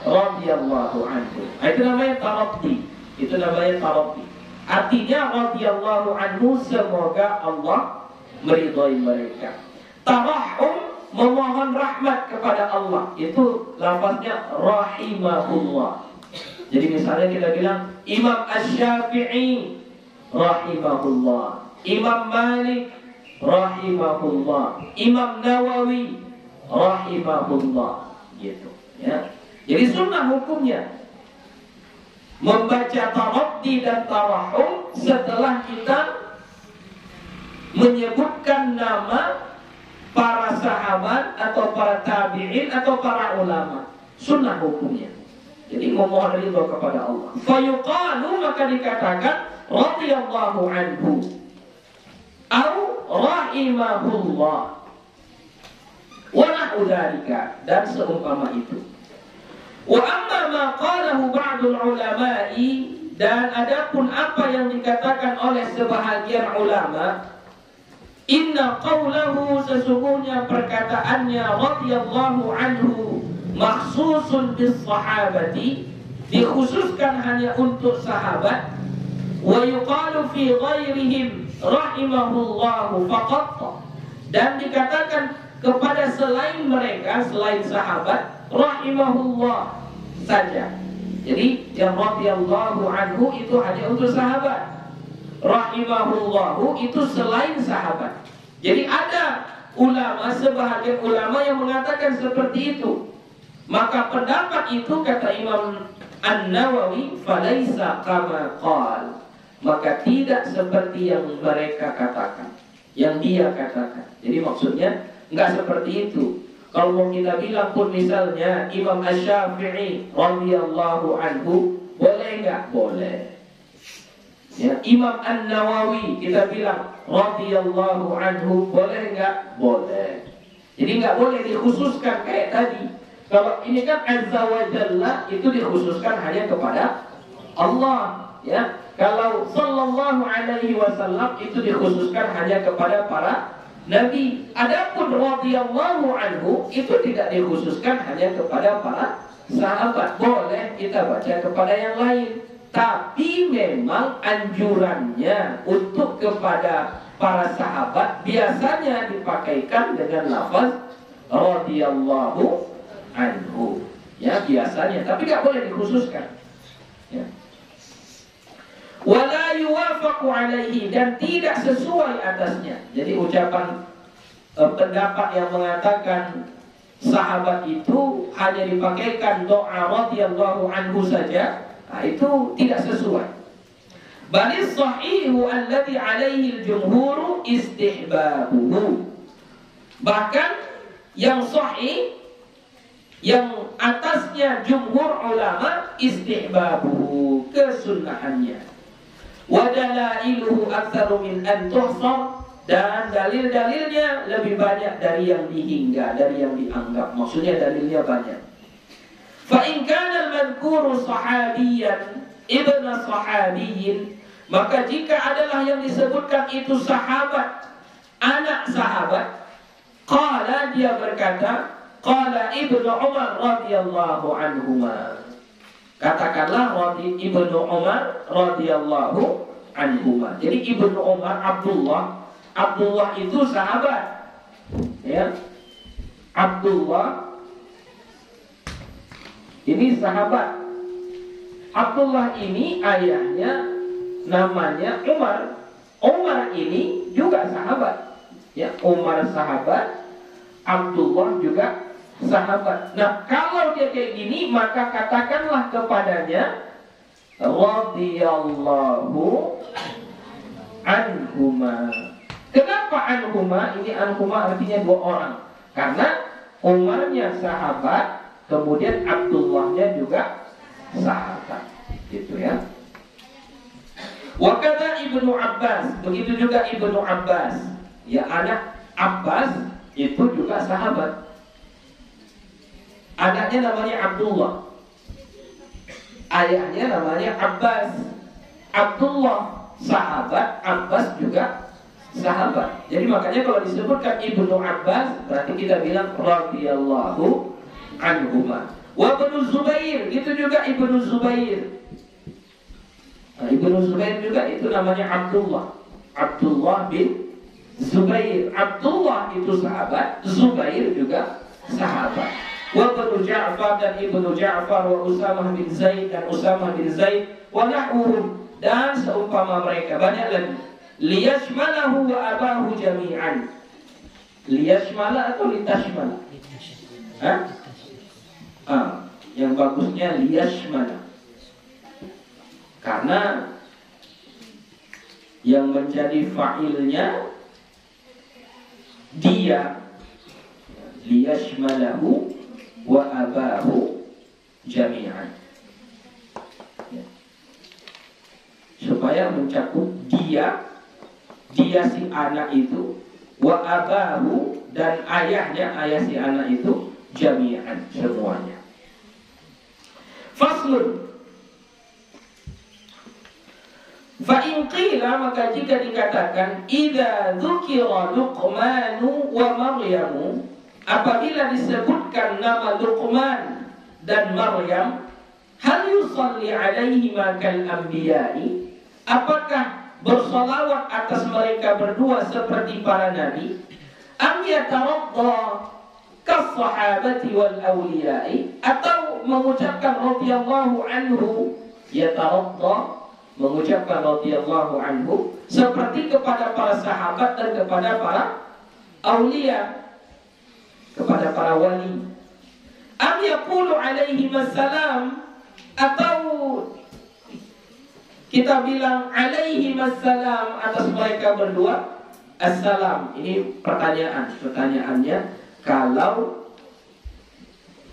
radhiyallahu anhu. Itu namanya taraddi. Itu namanya taraddi. Artinya radhiyallahu anhu, semoga Allah meridhai mereka. Tarahhum, memohon rahmat kepada Allah. Itu lafaznya rahimahullah. Jadi misalnya kita bilang Imam Asy-Syafi'i rahimahullah, Imam Malik rahimahullah, Imam Nawawi rahimahullah, gitu, ya. Jadi sunnah hukumnya membaca taraddi dan tarahum setelah kita menyebutkan nama para sahabat atau para tabi'in atau para ulama. Sunnah hukumnya. Jadi memohon ridho kepada Allah. Fayuqalu, maka dikatakan radhiyallahu anhu au rahimahullah wa nahwu dzalika, dan seumpama itu. Wa amma ma qalahu ba'dul ulama'i, dan adapun apa yang dikatakan oleh sebahagian ulama, inna qawlahu, sesungguhnya perkataannya radhiyallahu anhu makhsusun bis sahabati, dikhususkan hanya untuk sahabat, wa yuqalu fi ghairihim rahimahullahu faqat, dan dikatakan kepada selain mereka, selain sahabat, rahimahullah saja. Jadi yang radhiyallahu anhu itu hanya untuk sahabat, rahimahullahu itu selain sahabat. Jadi ada ulama, sebahagian ulama yang mengatakan seperti itu. Maka pendapat itu, kata Imam An-Nawawi, falaisa kama qal, maka tidak seperti yang mereka katakan, yang dia katakan. Jadi maksudnya enggak seperti itu. Kalau mau kita bilang pun misalnya Imam Asy-Syafi'i radhiyallahu anhu, boleh enggak? Boleh. Ya, Imam An-Nawawi kita bilang radhiyallahu anhu, boleh enggak? Boleh. Jadi enggak boleh dikhususkan kayak tadi. Kalau ini kan Azza wa Jalla, itu dikhususkan hanya kepada Allah, ya. Kalau sallallahu alaihi wasallam itu dikhususkan hanya kepada para nabi. Adapun radhiyallahu anhu itu tidak dikhususkan hanya kepada para sahabat. Boleh kita baca kepada yang lain. Tapi memang anjurannya untuk kepada para sahabat biasanya dipakaikan dengan lafaz radhiyallahu anhu. Ya, biasanya, tapi tidak boleh dikhususkan. Ya. Wala yuwafaqu alaihi, dan tidak sesuai atasnya. Jadi ucapan pendapat yang mengatakan sahabat itu hanya dipakaikan doa radhiyallahu anhu saja, nah, itu tidak sesuai. Balis sahihu alladhi alaihi al-jumhuru istihbabuhu. Bahkan yang sahih, yang atasnya jumhur ulama, istihbabuhu, kesunahannya. Wa dalailuhu aktsaru min an tuhsar, dan dalil-dalilnya lebih banyak dari yang dihingga, dari yang dianggap. Maksudnya dalilnya banyak. Fa in kana al-madhkuru sahabiyan ibn sahabiyyin, maka jika adalah yang disebutkan itu sahabat, anak sahabat, qala, dia berkata, qala Ibnu Umar radhiyallahu anhuma, katakanlah Ibnu Umar radhiyallahu anhuma. Jadi Ibnu Umar, Abdullah itu sahabat, ya. Abdullah ini sahabat. Abdullah ini ayahnya namanya Umar. Umar ini juga sahabat, ya. Umar sahabat, Abdullah juga sahabat. Nah, kalau dia kayak gini, maka katakanlah kepadanya radhiyallahu anhuma. Kenapa anhuma? Ini anhuma artinya dua orang. Karena Umarnya sahabat, kemudian Abdullahnya juga sahabat. Gitu ya. Wa kata Ibnu Abbas, begitu juga Ibnu Abbas. Ya, anak Abbas itu juga sahabat. Anaknya namanya Abdullah, ayahnya namanya Abbas. Abdullah sahabat, Abbas juga sahabat. Jadi makanya kalau disebutkan Ibnu Abbas, berarti kita bilang radhiyallahu anhuma. Wa Ibnu Zubair, itu juga Ibnu Zubair. Nah, Ibnu Zubair juga itu namanya Abdullah. Abdullah bin Zubair. Abdullah itu sahabat, Zubair juga sahabat. Wa Ibnu Ja'far, dan Ibnu Ja'far, wa Usamah bin Zaid, dan Usamah bin Zaid, wa nahwuhum, dan seumpama mereka, banyak lagi. Liyashmalahu wa abahu jami'an. Liyashmala atau litashmala? Yang bagusnya liyashmala. Karena yang menjadi fa'ilnya dia, liyashmalahu wa abahu jami'an. Supaya mencakup dia si anak itu, wa abahu, dan ayahnya, ayah si anak itu, jami'an, semuanya. Faslun. Fa in qila, maka jika dikatakan idza dzukira Luqmanu wa Maryamu, apabila disebutkan nama Luqman dan Maryam, hal yusalli alaihima kal anbiya'i, apakah bersalawat atas mereka berdua seperti para nabi? Am yataradda kas sahabati wal awliya'i, atau mengucapkan radhiyallahu anhu, yataradda, mengucapkan radhiyallahu anhu seperti kepada para sahabat dan kepada para aulia, kepada para wali. Am yaqulu alaihi wassalam, atau kita bilang alaihi wassalam atas mereka berdua assalam. Ini pertanyaannya, kalau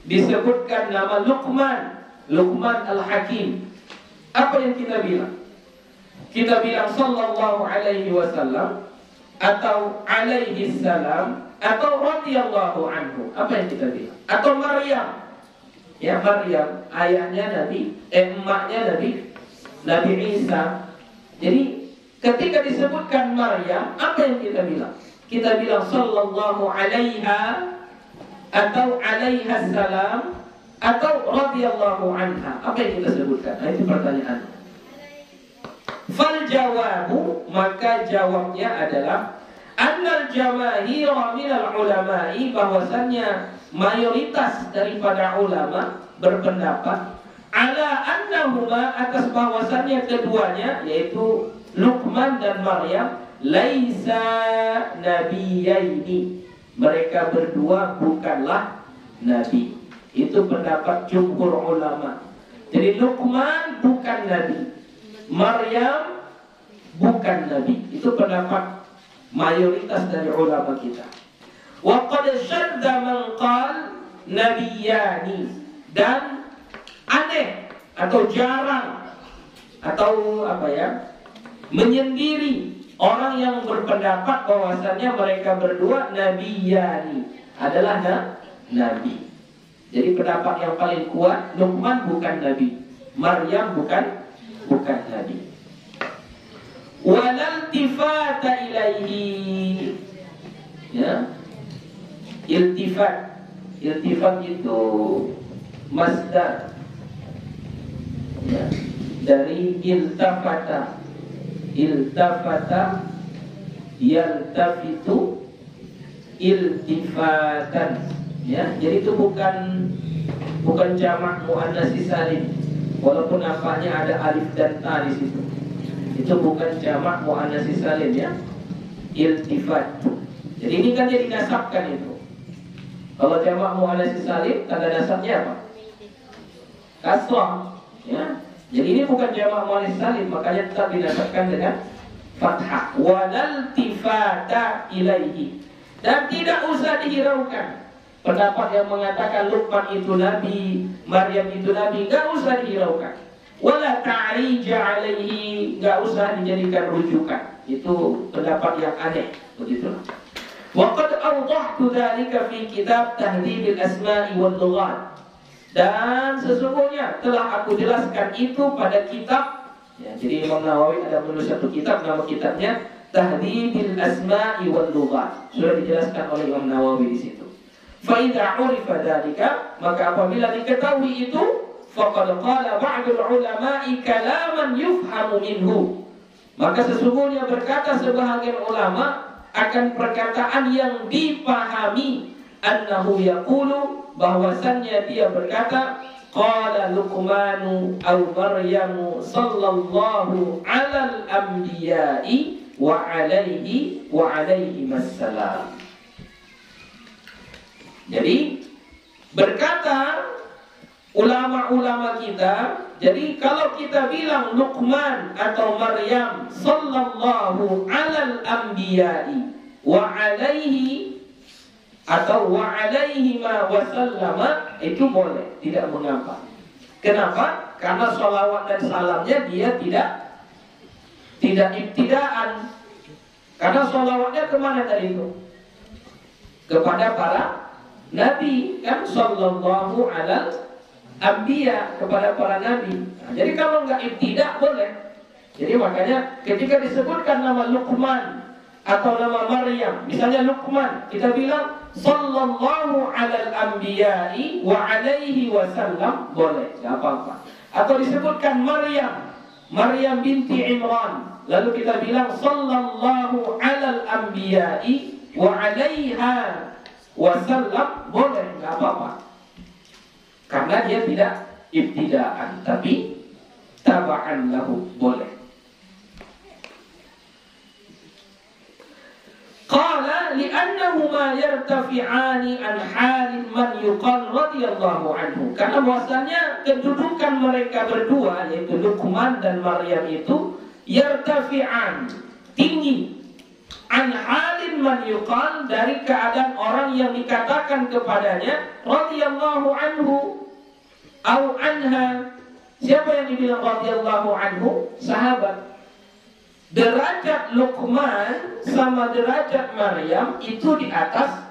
disebutkan nama Luqman al-Hakim, apa yang kita bilang? Kita bilang sallallahu alaihi wasallam, atau alaihi salam, atau radhiyallahu anhu. Apa yang kita bilang? Atau Maryam. Ya, Maryam, ayahnya Nabi, emaknya Nabi Isa. Jadi ketika disebutkan Maryam, apa yang kita bilang? Kita bilang sallallahu alaiha, atau alaiha salam, atau radhiyallahu anha. Apa yang kita sebutkan? Nah, itu pertanyaannya. Fal jawabu, maka jawabnya adalah annal jamaahira minal ulama'i, bahwasannya mayoritas daripada ulama berpendapat ala annahuma, atas bahwasannya keduanya, yaitu Luqman dan Maryam, laisa nabiyaini, mereka berdua bukanlah nabi. Itu pendapat jumhur ulama. Jadi Luqman bukan nabi, Maryam bukan nabi. Itu pendapat mayoritas dari ulama kita. Wa qad shadda man qala nabiyani, dan aneh atau jarang atau menyendiri orang yang berpendapat bahwasannya mereka berdua nabiyani, adalah nabi. Jadi pendapat yang paling kuat, Luqman bukan nabi, Maryam bukan nabi. Walal tifata ilaihi, ya, iltifat itu masdar, ya, dari iltafata yaltafitu iltifatan, ya. Jadi itu bukan jamak muannats salim, walaupun nampaknya ada alif dan ta di situ. Itu bukan jamak muannats salim, ya. Iltifat. Jadi ini kan dia dinasabkan itu. Kalau jamak muannats salim, tanda nasabnya apa? Kasrah, ya. Jadi ini bukan jamak muannats salim, makanya tetap dinasabkan dengan fathah. Walal tifata ilaihi, dan tidak usah dihiraukan. Pendapat yang mengatakan Luqman itu nabi, Maryam itu nabi, enggak usah dihiraukan. Wala ta'rija alaihi, enggak usah dijadikan rujukan. Itu pendapat yang aneh, begitulah. Wa qad awdahtu dzalika fi kitab Tahdhib al-Asma'i wal Lughat. Dan sesungguhnya telah aku jelaskan itu pada kitab, ya, jadi Imam Nawawi ada menulis satu kitab, nama kitabnya Tahdhib al-Asma'i wal Lughat. Sudah dijelaskan oleh Imam Nawawi di situ. Fa idza urifa dzalika, maka apabila diketahui itu, faqad qala ba'dul ulama'i kalaman yufhamu minhu, maka sesungguhnya berkata sebahagian ulama akan perkataan yang dipahami, annahu yaqulu, bahwasannya dia berkata, qala Luqmanu aw Maryamu sallallahu alal anbiya'i wa alaihi wassalam. Jadi berkata ulama-ulama kita. Jadi kalau kita bilang Luqman atau Maryam sallallahu alal anbiya'i wa alaihi atau wa alaihi ma wasallama, itu boleh, tidak mengapa. Kenapa? Karena sholawat dan salamnya dia tidak ibtidaan. Karena sholawatnya kemana tadi itu? Kepada para nabi, kan sallallahu alal anbiya, kepada para nabi. Nah, jadi kalau nggak ibtidak boleh. Jadi makanya ketika disebutkan nama Luqman atau nama Maryam, misalnya Luqman, kita bilang sallallahu alal anbiya'i wa alaihi wasallam, boleh, nggak apa-apa. Atau disebutkan Maryam binti Imran, lalu kita bilang sallallahu alal anbiya'i wa alaiha wasallam, boleh, nggak apa-apa. Karena dia tidak ibtidaan, tapi taba'an lahu, boleh. Qala li'annahuma yartafi'ani an halin man yuqal radhiyallahu anhu. Karena bahwasanya kedudukan mereka berdua, yaitu Luqman dan Maryam itu yartafi'an, tinggi, an halin man yuqal, dari keadaan orang yang dikatakan kepadanya radhiyallahu anhu au anha. Siapa yang dibilang radhiyallahu anhu? Sahabat. Derajat Luqman sama derajat Maryam itu di atas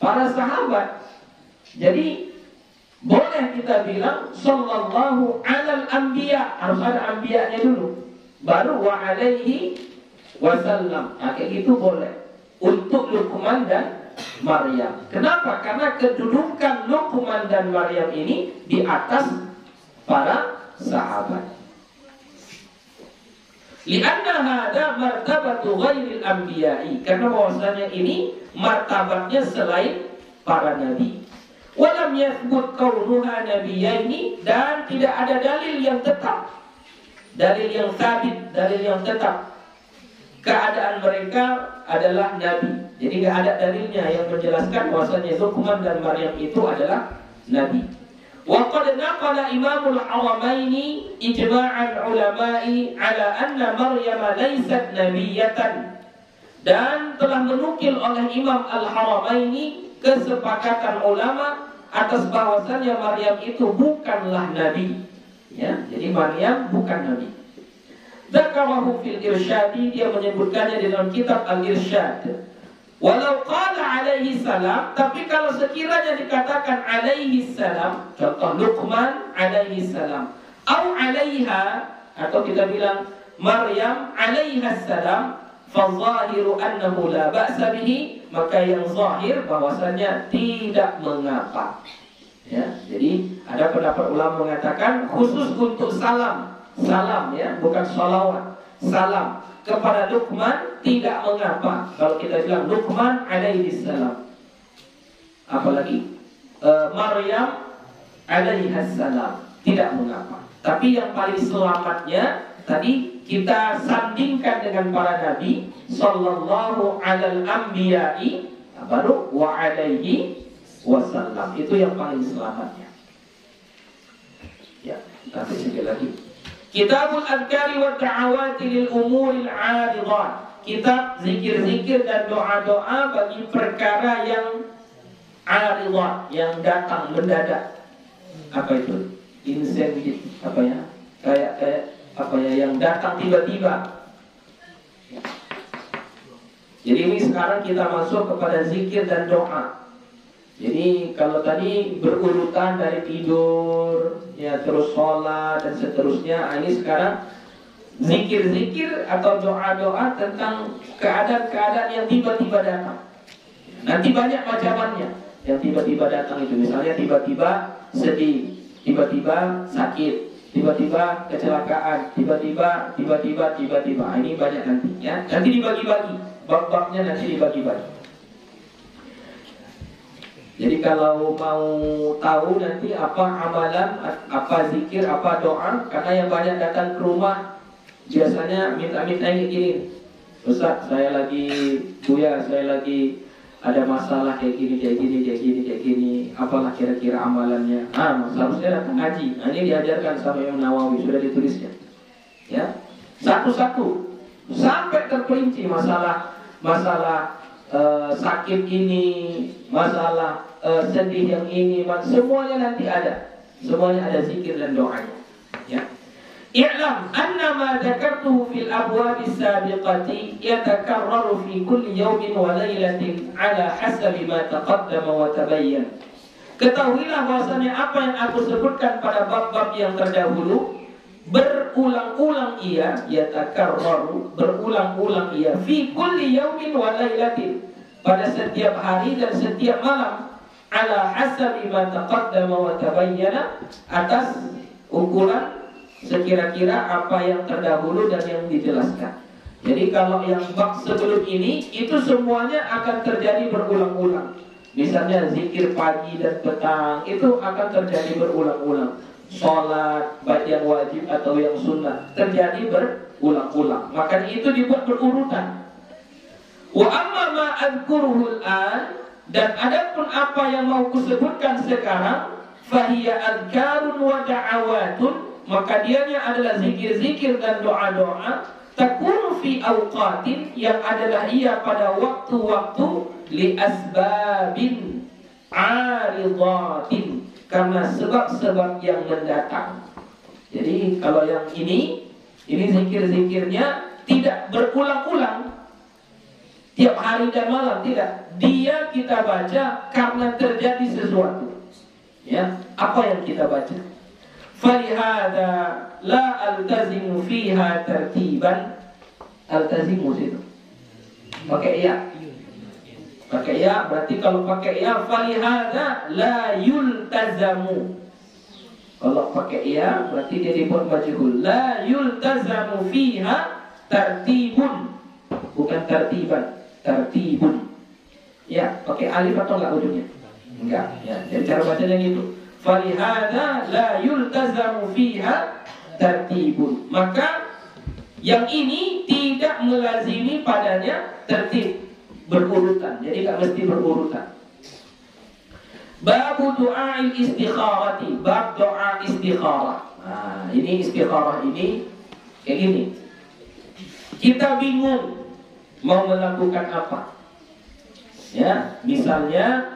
para sahabat. Jadi boleh kita bilang sallallahu alal anbiya, harus ada anbiyanya dulu, baru wa alaihi wasallam. Nah, kayak gitu boleh untuk Luqman dan Maryam. Kenapa? Karena kedudukan Luqman dan Maryam ini di atas para sahabat. Lianna hada martabatu ghairil anbiya'i, karena bahwasanya ini martabatnya selain para nabi. Walam yathbut kaunuha nabiyaini, dan tidak ada dalil yang tetap, dalil yang sabit, dalil yang tetap keadaan mereka adalah nabi. Jadi tidak ada dalilnya yang menjelaskan bahwasanya Luqman dan Maryam itu adalah nabi. Wa qad naqala Imamul Haramaini ijma'al ulama'i ala anna Maryam laysat nabiyatan, dan telah menukil oleh Imam Al-Haramaini kesepakatan ulama atas bahwasannya Maryam itu bukanlah nabi. Ya, jadi Maryam bukan nabi. Dzakarahu fil irsyadi, dia menyebutkannya di dalam kitab Al-Irsyad. Walau qala alaihi salam, tapi kalau sekiranya dikatakan alaihi salam, contoh Luqman alaihi salam, au alaiha, atau kita bilang Maryam alaiha salam, fa zahiru annahu la ba'sa bihi, maka yang zahir bahwasanya tidak mengapa. Ya, jadi ada pendapat ulama mengatakan khusus untuk salam ya, bukan sholawat, salam kepada Luqman tidak mengapa kalau kita bilang Luqman alaihi salam. Apalagi Maryam alaihi salam, tidak mengapa. Tapi yang paling selamatnya tadi kita sandingkan dengan para nabi sallallahu alal anbiya'i, baru wa alaihi wasallam, itu yang paling selamatnya. Ya, nanti sekali lagi. Kitabul Adhkari wa Da'awati lil Umuril 'Aridat, kitab zikir-zikir dan doa-doa bagi perkara yang 'aridat, yang datang mendadak. Apa itu? Insensit, apa ya? Kayak apa ya, yang datang tiba-tiba. Jadi ini sekarang kita masuk kepada zikir dan doa. Jadi kalau tadi berurutan dari tidur, ya terus sholat dan seterusnya, ini sekarang zikir-zikir atau doa-doa tentang keadaan-keadaan yang tiba-tiba datang. Nanti banyak macamnya yang tiba-tiba datang itu. Misalnya tiba-tiba sedih, tiba-tiba sakit, tiba-tiba kecelakaan, tiba-tiba. Ini banyak nanti ya. Nanti dibagi-bagi, bab-babnya nanti dibagi-bagi. Jadi kalau mau tahu nanti apa amalan, apa zikir, apa doa, karena yang banyak datang ke rumah biasanya minta kayak gini, Ustaz, saya lagi buya, saya lagi ada masalah kayak gini, apalah kira-kira amalannya. Seharusnya datang ngaji. Nah, ini diajarkan sama Imam Nawawi, sudah ditulisnya. Ya, satu-satu sampai terperinci masalah sakit ini, masalah sedih yang ini, semuanya nanti ada. Semuanya ada zikir dan doanya. Ya. I'lam anna ma dzakartuhu fil abwab as-sabiqati yatakarraru fi kulli yawmin wa lailatin ala hasabi ma taqaddama wa tabayyan. Ketahuilah bahwasanya apa yang aku sebutkan pada bab-bab yang terdahulu berulang-ulang ia, yatakarraru, berulang-ulang ia fi kulli yawmin wa lailatin, pada setiap hari dan setiap malam, ala hasabi ma taqaddama wa tabayyana, atas ukuran sekira-kira apa yang terdahulu dan yang dijelaskan. Jadi kalau yang bab sebelum ini itu semuanya akan terjadi berulang-ulang. Misalnya zikir pagi dan petang itu akan terjadi berulang-ulang. Salat baik yang wajib atau yang sunnah terjadi berulang-ulang. Makanya itu dibuat berurutan. Wa amma ma adzkuruhu al-an, dan adapun apa yang mau kusebutkan sekarang, fahiya adzkarun wa da'awatun, maka dianya adalah zikir-zikir dan doa-doa, takunu fi awqatin, yang adalah ia pada waktu-waktu, li asbabin aridatin, karena sebab-sebab yang mendatang. Jadi kalau yang ini zikir-zikirnya tidak berulang-ulang tiap hari dan malam, tidak. Dia kita baca karena terjadi sesuatu. Ya, apa yang kita baca? Falihada la altazimu fiha tertiban. Altazimu situ pakai ya. Pakai ya, berarti kalau pakai ya falihada la yultazamu. Kalau pakai ya berarti dia dibuat majhul. La yultazamu fiha tertibun, bukan tertiban, tertibun. Ya, pakai alif atau enggak ujungnya? Enggak, ya. Jadi cara bacanya gitu. Falihada la yultazamu fiha tertibun. Maka yang ini tidak melazimi padanya tertib, berurutan. Jadi tak mesti berurutan. Bab du'a'il istikharati, bab doa istikharah. Nah, ini istikharah ini kayak gini. Kita bingung mau melakukan apa. Ya, misalnya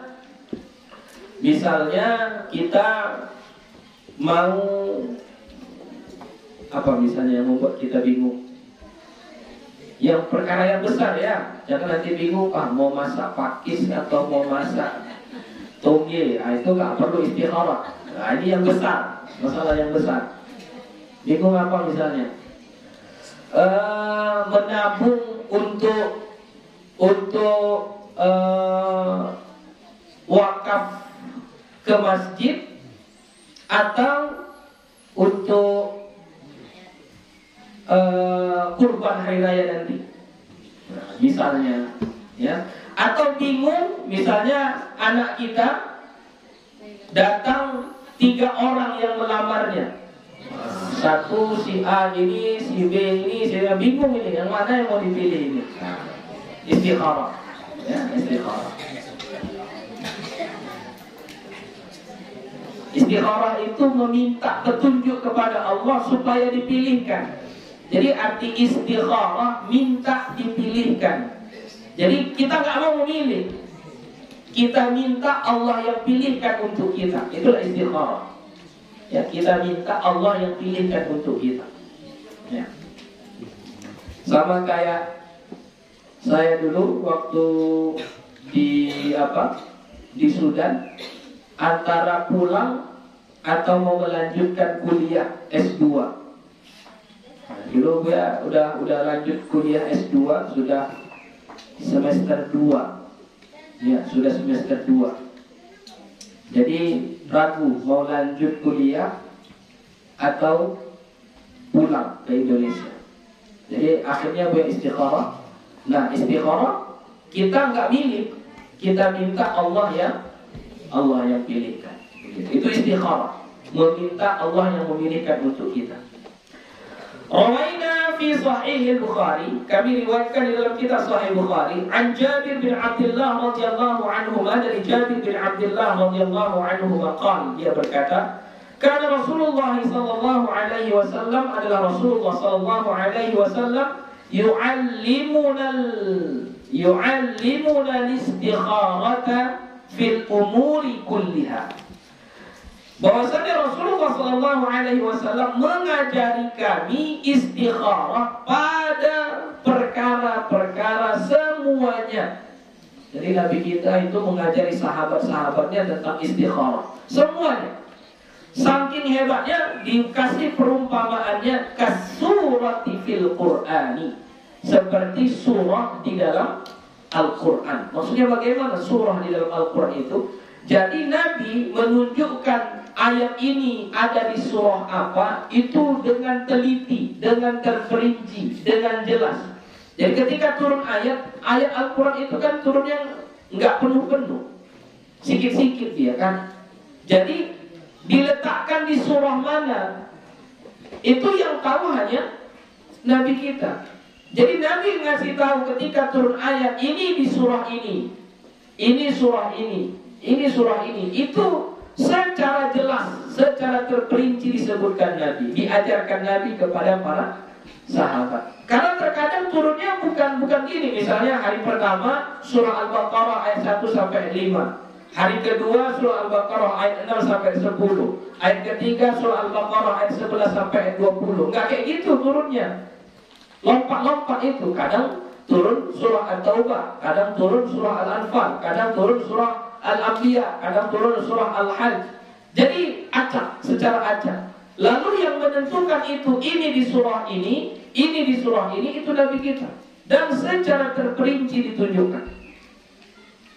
kita mau apa, misalnya yang membuat kita bingung, yang perkara yang besar ya, jangan nanti bingung mau masak pakis atau mau masak toge. Nah, itu nggak perlu istikharah. Nah, ini yang besar, masalah yang besar. Bingung apa misalnya? Menabung untuk wakaf ke masjid atau untuk kurban hari raya nanti. Nah, misalnya ya, atau bingung misalnya anak kita datang 3 orang yang melamarnya. Satu si A ini, si B ini, saya bingung ini yang mana yang mau dipilih ini. Istikharah, ya, istikharah. Istikharah itu meminta petunjuk kepada Allah supaya dipilihkan. Jadi arti istikharah minta dipilihkan. Jadi kita nggak mau memilih, kita minta Allah yang pilihkan untuk kita. Itulah istikharah. Ya, kita minta Allah yang pilihkan untuk kita. Ya. Sama kayak saya dulu waktu di Sudan, antara pulang atau mau melanjutkan kuliah S2. Nah, dulu gue udah lanjut kuliah S2, sudah semester 2. Ya, sudah semester 2. Jadi ragu mau lanjut kuliah atau pulang ke Indonesia. Jadi akhirnya gue istikharah. Nah, istikharah kita nggak milih, kita minta Allah yang pilihkan. Itu istikharah, meminta Allah yang memilihkan untuk kita. Rawaina fi Sahih Bukhari, kami riwayatkan di dalam kitab Sahih Bukhari, an Jabir bin Abdullah radhiyallahu anhu, dari Jabir bin Abdullah radhiyallahu anhu qala, dia berkata, kana Rasulullah sallallahu alaihi wasallam, adalah Rasulullah sallallahu alaihi wasallam yu'allimuna al-istikharata fil umuri kulliha. Bahwasanya Rasulullah sallallahu alaihi wasallam mengajari kami istikharah pada perkara-perkara semuanya. Jadi Nabi kita itu mengajari sahabat-sahabatnya tentang istikharah semuanya. Saking hebatnya dikasih perumpamaannya kasurati fil Qur'ani, seperti surah di dalam Al-Quran. Maksudnya bagaimana surah di dalam Al-Quran itu? Jadi Nabi menunjukkan ayat ini ada di surah apa, itu dengan teliti, dengan terperinci, dengan jelas. Jadi ketika turun ayat Al-Quran itu kan turun yang nggak penuh-penuh, sikit-sikit dia kan. Jadi diletakkan di surah mana, itu yang tahu hanya Nabi kita. Jadi Nabi ngasih tahu ketika turun ayat ini di surah ini surah ini surah ini, itu secara jelas, secara terperinci disebutkan Nabi, diajarkan Nabi kepada para sahabat. Karena terkadang turunnya bukan gini, misalnya hari pertama surah Al-Baqarah ayat 1 sampai 5. Hari kedua surah Al-Baqarah ayat 6 sampai 10. Ayat ketiga surah Al-Baqarah ayat 11 sampai 20. Enggak kayak gitu turunnya. Lompat-lompat itu. Kadang turun surah At-Taubah, kadang turun surah Al-Anfal, kadang turun surah Al-Anbiya, kadang turun surah Al-Hajj. Jadi acak, secara acak. Lalu yang menentukan itu ini di surah ini di surah ini, itu Nabi kita. Dan secara terperinci ditunjukkan.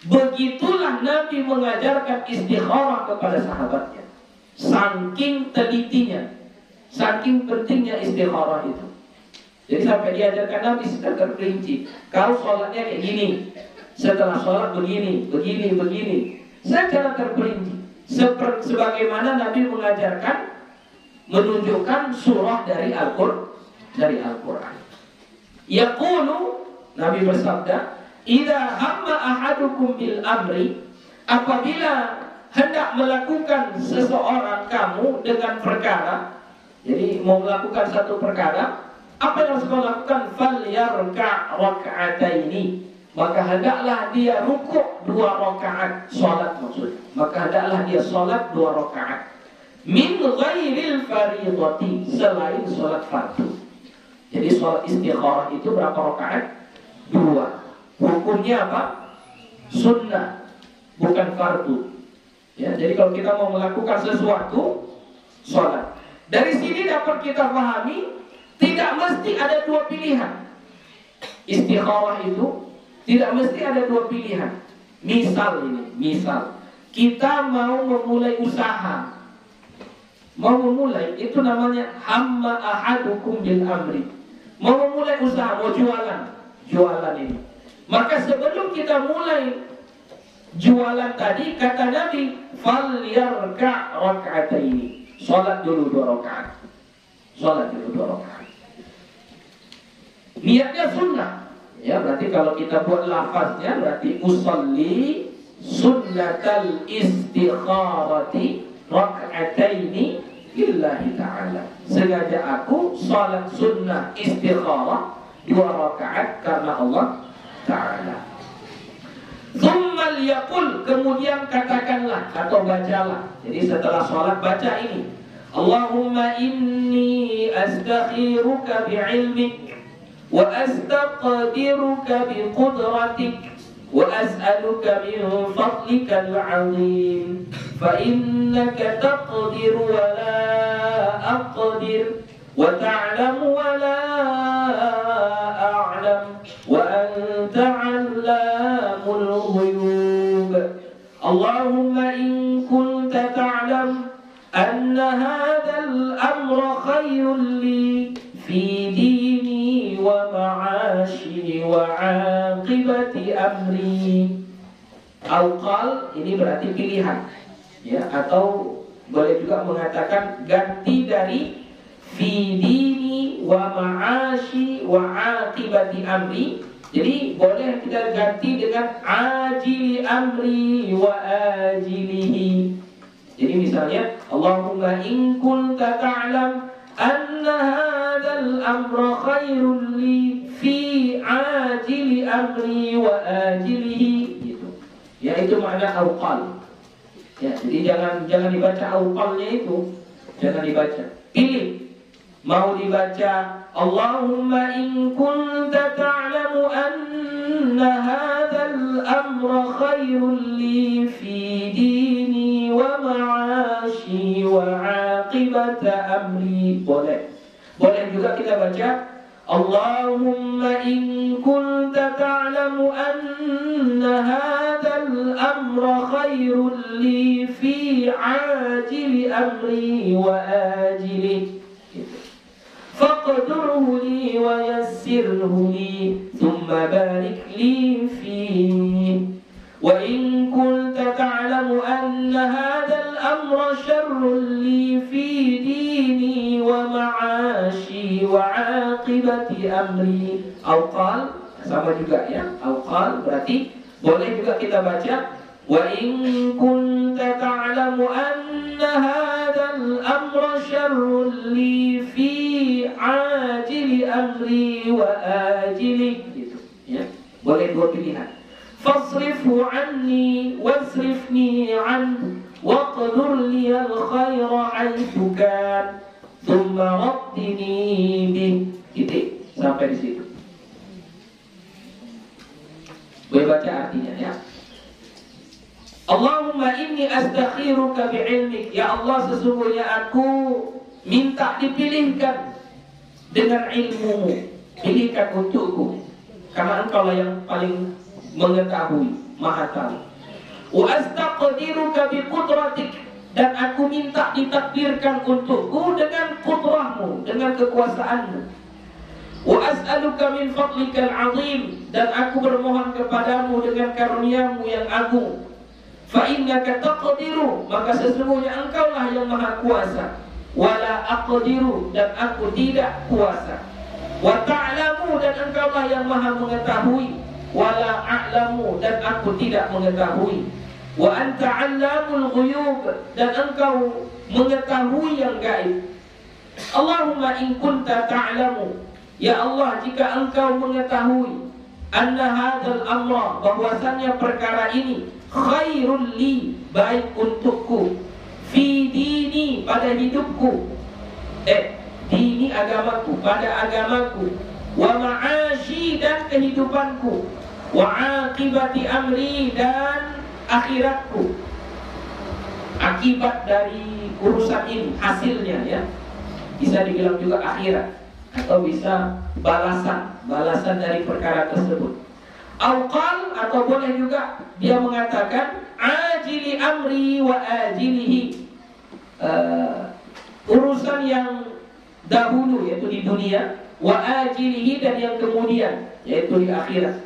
Begitulah Nabi mengajarkan istikharah kepada sahabatnya. Saking telitinya, saking pentingnya istikharah itu. Jadi sampai diajarkan Nabi secara terperinci. Kalau sholatnya kayak gini, setelah sholat begini. Secara terperinci. Sebagaimana Nabi mengajarkan, menunjukkan surah dari Al-Quran. Yaqulu, Nabi bersabda, idza hamma ahadukum bil amri, apabila hendak melakukan seseorang kamu dengan perkara, jadi mau melakukan satu perkara, apa yang harus kau lakukan? Falyarka' raka'ataini, maka hendaklah dia rukuk 2 rakaat, salat maksudnya. Maka hendaklah dia salat 2 rakaat. Min ghairil fardhati, selain salat fardu. Jadi salat istikharah itu berapa rakaat? 2. Hukumnya apa? Sunnah, bukan fardu. Ya, jadi kalau kita mau melakukan sesuatu, salat. Dari sini dapat kita pahami, tidak mesti ada 2 pilihan. Istikharah itu tidak mesti ada 2 pilihan. Misal kita mau memulai usaha. Mau memulai, itu namanya hamma ahadukum bil amri. Mau memulai usaha, mau jualan ini. Maka sebelum kita mulai jualan tadi, kata Nabi, falyarka' raka'ataini. Salat dulu 2 rakaat. Niatnya sunnah. Ya, berarti kalau kita buat lafaznya berarti usolli sunnatal istikharati raka'ataini lillahi ta'ala. Sengaja aku salat sunnah istikharah 2 rakaat karena Allah Ta'ala. Thumma liyaqul, kemudian katakanlah atau bacalah. Jadi setelah salat baca ini, Allahumma inni astakhiruka bi'ilmik wa astaqdiruka biqudratik wa as'aluka min fadlikal 'azim fa innaka taqdiru wa la aqdir wa ta'lamu wa la a'lam wa anta 'allamul ghuyub. Allahumma in kunta ta'lam anna hadzal amra khayrun li fi dini wa ma'ashi wa 'aqibati amri. Al-qal ini berarti pilihan, ya, atau boleh juga mengatakan ganti dari fi dini wa ma'ashi wa aqibati amri. Jadi boleh kita ganti dengan ajili amri wa ajilihi. Jadi misalnya Allahumma in kunta ta'lam anna hadzal amra khairul li fi ajili amri wa ajilihi, gitu. Ya, itu makna awqal. Ya, jadi jangan dibaca awqalnya itu, jangan dibaca. Pilih. Mau dibaca Allahumma in kunta ta'lamu anna hadzal amra khairul li fi dini wa ma'ashi wa aqibata amri. Boleh juga kita baca Allahumma in kunta ta'lamu anna hadzal amra khairul li fi ajili amri wa ajili. فاقدره لي ويسره لي ثم بارك لي فيه وإن كنت تعلم أن هذا الأمر شر لي في ديني ومعاشي وعاقبة أمري. Au qal sama juga ya, au qal berarti boleh juga kita baca wa in kunta ta'lamu anna hadzal amra syarrun li fi ajili amri wa ajili, gitu ya. Boleh dua pilihan. Fasrifhu anni wasrifni an waqdur li al-khaira haythu kan thumma raddini bih. Gitu, sampai di situ. Boleh baca artinya ya. Allahumma inni astakhiruka bi'ilmik. Ya Allah, sesungguhnya aku minta dipilihkan dengan ilmumu. Pilihkan untukku, karena engkau lah yang paling mengetahui, maha tahu. Wa astaqdiruka biqudratik. Dan aku minta ditakdirkan untukku dengan kudrahmu, dengan kekuasaanmu. Wa as'aluka min fadlikal azim. Dan aku bermohon kepadamu dengan karuniamu yang agung. Fa innaka taqdiru, maka sesungguhnya engkaulah yang maha kuasa. Wala aqdiru, dan aku tidak kuasa. Wa ta'lamu, dan engkaulah yang maha mengetahui. Wala a'lamu, dan aku tidak mengetahui. Wa anta 'allamul ghuyub, dan engkau mengetahui yang gaib. Allahumma in kunta ta'lamu, ya Allah, jika engkau mengetahui anna hadzal amra, bahwasannya perkara ini khairul li, baik untukku, fi dini, pada hidupku, dini agamaku, pada agamaku, wa ma'ashi, dan kehidupanku, wa aqibati amri, dan akhiratku, akibat dari urusan ini, hasilnya ya. Bisa dibilang juga akhirat, atau bisa balasan dari perkara tersebut. Auqal, atau boleh juga dia mengatakan ajili amri wa ajilihi, urusan yang dahulu yaitu di dunia, wa ajilihi, dan yang kemudian yaitu di akhirat.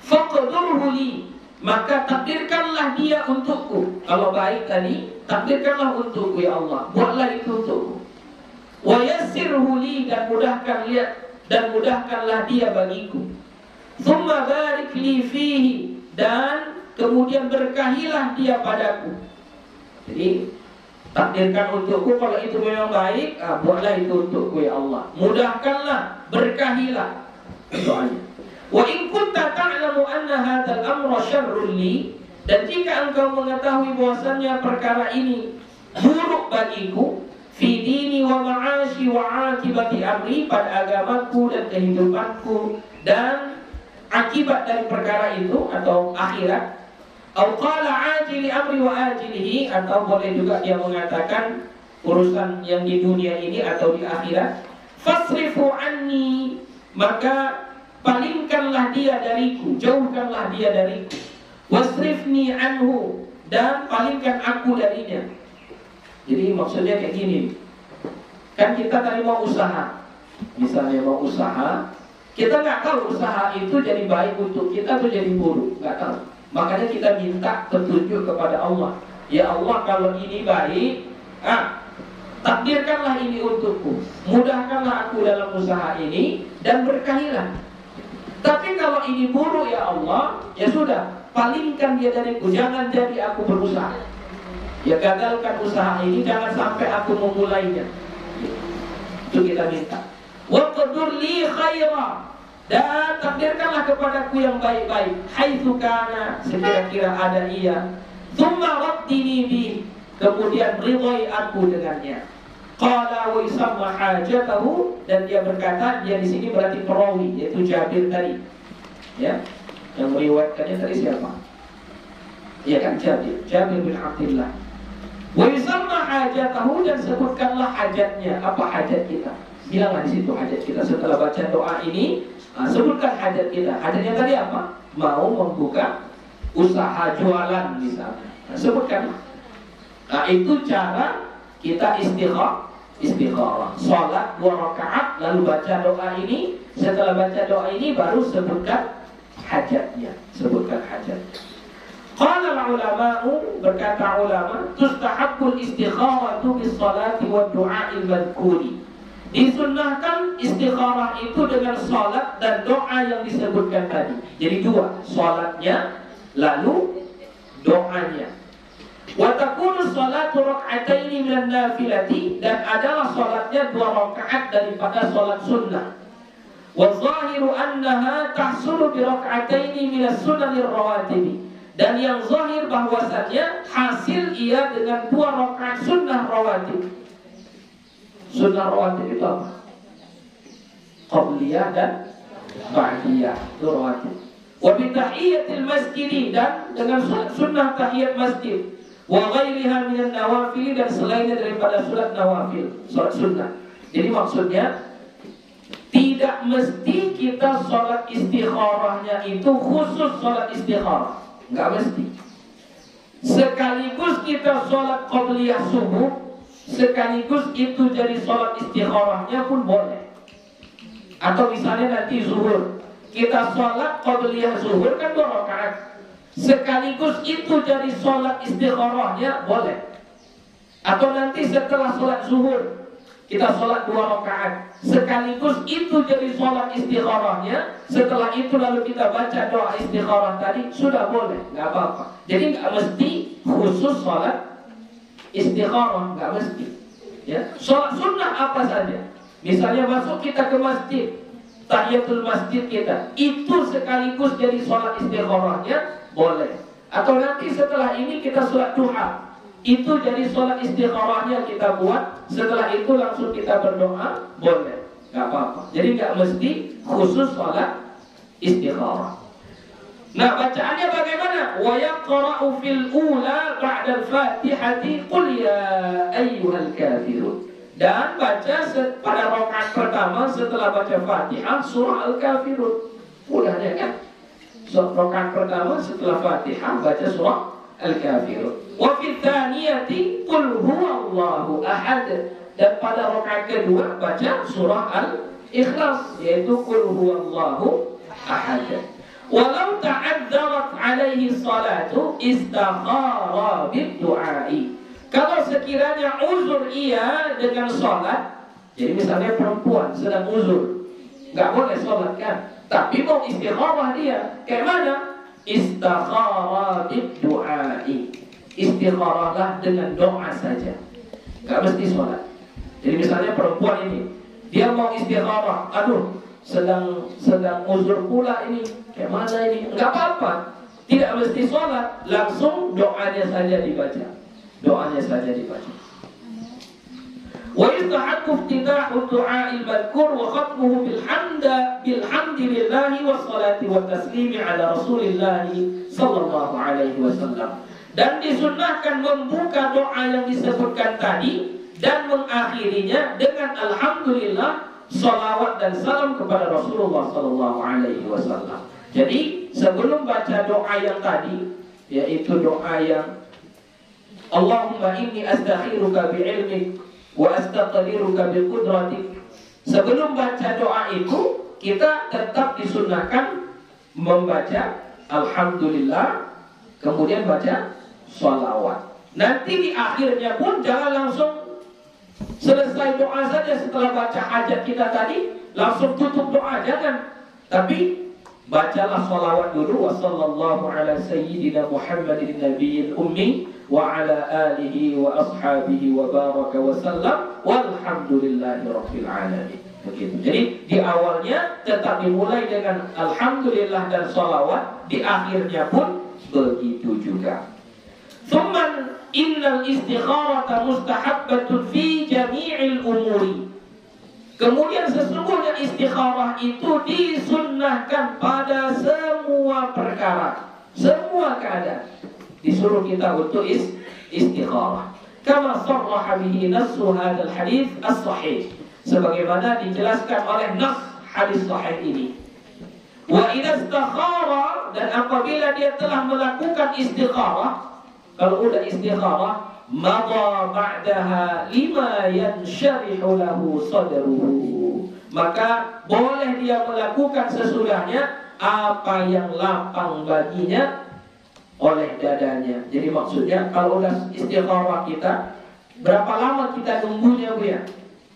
Faqdurhu li, maka takdirkanlah dia untukku. Kalau baik tadi, takdirkanlah untukku ya Allah, buatlah itu untukku. Wa yassirhu li, dan mudahkanlah dia bagiku. Thumma barik li fihi, dan kemudian berkahilah dia padaku. Jadi takdirkan untukku, kalau itu memang baik, buatlah itu untukku ya Allah. Mudahkanlah, berkahilah. Doanya. Wa in kunta ta'lamu anna hadzal amra syarrun li, dan jika engkau mengetahui bahwasannya perkara ini buruk bagiku, fi dini wa ma'ashi wa akibati amri, pada agamaku dan kehidupanku dan akibat dari perkara itu atau akhirat. Au qala ajili amri wa ajilihi, atau boleh juga dia mengatakan urusan yang di dunia ini atau di akhirat. Fasrifu anni, maka palingkanlah dia dariku, jauhkanlah dia dariku. Wasrifni anhu, dan palingkan aku darinya. Jadi maksudnya kayak gini, kan kita tadi mau usaha, misalnya mau usaha, kita nggak tahu usaha itu jadi baik untuk kita atau jadi buruk, nggak tahu. Makanya kita minta petunjuk kepada Allah. Ya Allah, kalau ini baik, Takdirkanlah ini untukku, mudahkanlah aku dalam usaha ini dan berkahilah. Tapi kalau ini buruk ya Allah, ya sudah, palingkan dia dariku, jangan jadi aku berusaha. Ya gagalkan usaha ini, jangan sampai aku memulainya. Itu kita minta. Wa qadur li khaira, dan takdirkanlah kepadaku yang baik-baik. Haitsu kana, sekira-kira ada ia. Tsumma raddini bi, kemudian ridhoi aku dengannya. Qala wa yusamma hajatahu, dan dia berkata, dia di sini berarti perawi, yaitu Jabir tadi. Ya, yang meriwayatkannya tadi siapa? Ya kan, Jabir bin Abdullah. Wa yusamma hajatahu, dan sebutkanlah hajatnya. Apa hajat kita? Bilanglah di situ hajat kita setelah baca doa ini. Sebutkan hajat kita. Hajatnya tadi apa? Mau membuka usaha jualan misalnya. Sebutkanlah. Itu cara kita istikharah. Salat 2 rakaat lalu baca doa ini. Setelah baca doa ini baru sebutkan hajatnya. Sebutkan hajat. Qala al-ulama'u, berkata ulama, tustahabbul istikharatu bis salati wa du'a'il madhkuri. Disunnahkan istikharah itu dengan salat dan doa yang disebutkan tadi. Jadi 2, salatnya lalu doanya. Wa takunu salatu rak'ataini minan nafilati, dan adalah salatnya 2 rakaat daripada salat sunnah. Wa zahiru annaha tahsulu bi rak'ataini minas sunanir rawatib, dan yang zahir bahwasannya hasil ia dengan 2 rakaat sunnah rawatib. Sunnah rawatib itu apa? Qabliyah dan ba'diyah, itu rawatib. Wa bi tahiyatil masjid, dan dengan sunnah tahiyat masjid. Wa ghairiha minan nawafil, dan selainnya daripada salat nawafil, salat sunnah. Jadi maksudnya tidak mesti kita salat istikharahnya itu khusus salat istikharah, enggak mesti. Sekaligus kita salat qabliyah subuh, sekaligus itu jadi salat istikharahnya pun boleh. Atau misalnya nanti zuhur, kita salat qabliyah zuhur kan 2 rakaat, sekaligus itu jadi sholat istikharahnya boleh. Atau nanti setelah sholat zuhur kita sholat 2 rakaat, sekaligus itu jadi sholat istikharahnya. Setelah itu lalu kita baca doa istikharah tadi, sudah boleh, nggak apa-apa. Jadi nggak mesti khusus sholat istikharah, nggak mesti. Ya, sholat sunnah apa saja. Misalnya masuk kita ke masjid, tahiyatul masjid kita, itu sekaligus jadi sholat istikharahnya boleh. Atau nanti setelah ini kita sholat duha, itu jadi sholat istikharahnya kita buat. Setelah itu langsung kita berdoa, boleh, gak apa-apa. Jadi gak mesti khusus sholat istikharah. Nah, bacaannya bagaimana? Wa yaqra'u fil ula ba'da al-fatihati qul ya ayyuhal kafirun. Dan baca pada rakaat pertama setelah baca Fatihah surah Al-Kafirun. Mudahnya kan? Rakaat pertama setelah Fatihah baca surah Al-Kafirun. Wa fi tsaniyati qul huwallahu ahad. Dan pada rakaat kedua baca surah Al-Ikhlas, yaitu qul huwallahu ahad. Walau ta'adzarat alaihi salatu istakhara bid-du'ai. Kalau sekiranya uzur ia dengan sholat, jadi misalnya perempuan sedang uzur, nggak boleh sholat kan, tapi mau istikharah dia, kayak mana? Istakhara bid-du'ai. Istikharahlah dengan doa saja, nggak mesti sholat. Jadi misalnya perempuan ini, dia mau istikharah, aduh, sedang uzur pula ini, kayak mana ini? Nggak apa-apa, tidak mesti sholat, langsung doanya saja dibaca. Doanya saja dibaca. Wa yustahabbu iftitahu du'a'il madhkur wa khatmuhu bilhamdillahi wassalati wattaslimi ala Rasulillah sallallahu alaihi wasallam. Dan disunnahkan membuka doa yang disebutkan tadi dan mengakhirinya dengan alhamdulillah, salawat dan salam kepada Rasulullah sallallahu alaihi wasallam. Jadi sebelum baca doa yang tadi, yaitu doa yang Allahumma inni astakhiruka bi'ilmik wa astaqdiruka biqudratik. Sebelum baca doa itu, kita tetap disunnahkan membaca alhamdulillah, kemudian baca sholawat. Nanti di akhirnya pun jangan langsung selesai doa saja setelah baca hajat kita tadi, langsung tutup doa, jangan. Tapi bacalah salawat dulu. Wa sallallahu ala sayyidina Muhammadin nabiyil ummi wa ala alihi wa ashabihi wa baraka wa sallam walhamdulillahi rabbil alamin. Begitu. Jadi di awalnya tetap dimulai dengan alhamdulillah dan salawat, di akhirnya pun begitu juga. Tsumma innal istikharata mustahabbatun fi jami'il umuri. Kemudian sesungguhnya istikharah itu disunnahkan pada semua perkara, semua keadaan. Disuruh kita untuk istikharah. Kama sarraha bihi nassu hadzal hadits as-sahih. Sebagaimana dijelaskan oleh nas hadis sahih ini. Wa idza istakhara, dan apabila dia telah melakukan istikharah, kalau udah istikharah, madha ba'daha lima yansyarihu lahu sadruhu, maka boleh dia melakukan sesudahnya apa yang lapang baginya oleh dadanya. Jadi maksudnya kalau udah istikharah kita, berapa lama kita nunggunya, Bu ya?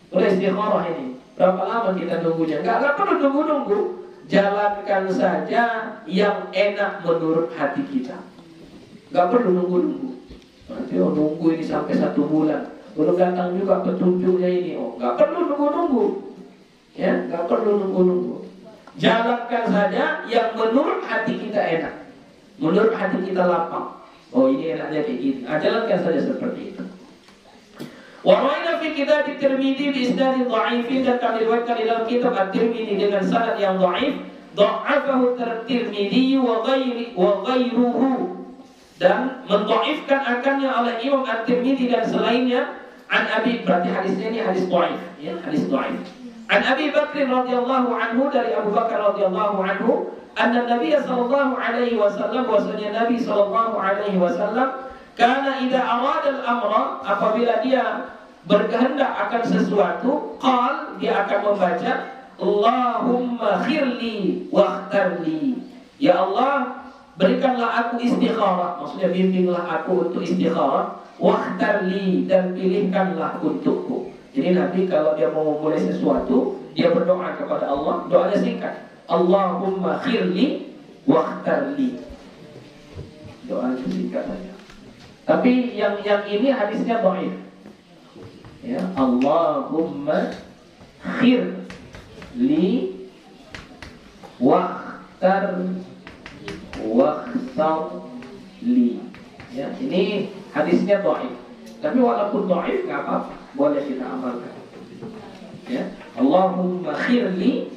Udah istikharah ini, berapa lama kita nunggunya? Enggak perlu nunggu-nunggu. Jalankan saja yang enak menurut hati kita. Enggak perlu nunggu-nunggu. Nanti nunggu ini sampai 1 bulan, belum datang juga petunjuknya ini. Enggak perlu nunggu-nunggu. Ya, enggak perlu nunggu-nunggu. Jalankan saja yang menurut hati kita enak, menurut hati kita lapang. Oh, ini enaknya kayak gini. Jalankan saja seperti itu. Wa rawaina fi kitab at-Tirmidzi bi isnad dha'ifin, dan kami riwayatkan di dalam kitab at-Tirmidzi dengan sanad yang dhaif. Dha'afahu at-Tirmidzi wa ghairuhu, dan mendhaifkan akannya oleh Imam at-Tirmidzi dan selainnya. An Abi, berarti hadisnya ini hadis dhaif, ya, hadis dhaif. An Abi Bakr radhiyallahu anhu, dari Abu Bakar radhiyallahu anhu, anna Nabi sallallahu alaihi wasallam, bahwasanya Nabi sallallahu alaihi wasallam, karena idza arada al-amra, apabila dia berkehendak akan sesuatu, qal, dia akan membaca Allahumma khirli wakhtarli, ya Allah, berikanlah aku istikharah, maksudnya bimbinglah aku untuk istikharah, wakhtarli, dan pilihkanlah untukku. Jadi Nabi kalau dia mau memulai sesuatu, dia berdoa kepada Allah, doanya singkat, Allahumma khirli wakhtarli, doanya singkat saja. Tapi yang ini hadisnya dhaif. Ya, Allahumma khirli wakhtarli. Ya, ini hadisnya dhaif. Tapi walaupun dhaif enggak apa-apa, boleh kita amalkan. Ya, Allahumma khirli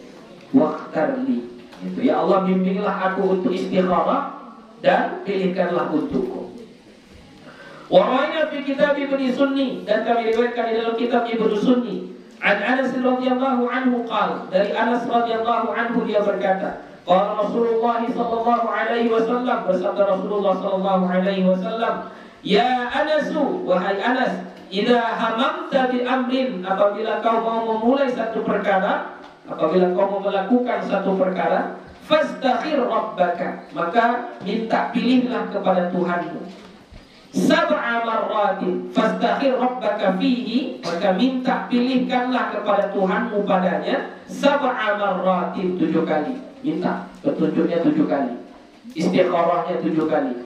wakhtarli. Itu, ya Allah, bimbinglah aku untuk istikharah dan pilihkanlah untukku. Wa rawaina fi kitab Ibnu Sunni, dan kami riwayatkan di dalam kitab Ibnu Sunni, an Anas radhiyallahu anhu qala, dari Anas radhiyallahu anhu dia berkata, qala Rasulullah sallallahu alaihi wasallam, bersabda Rasulullah sallallahu alaihi wasallam, ya Anasu, wahai Anas, idza hamamta bi amrin, apabila kau mau memulai satu perkara, apabila kau mau melakukan satu perkara, fastakhir rabbaka, maka minta pilihlah kepada Tuhanmu. Sab'a marratin fastakhir rabbaka fihi, maka minta pilihkanlah kepada Tuhanmu padanya. Sab'a marratin, 7 kali. Minta petunjuknya 7 kali, istikharahnya 7 kali.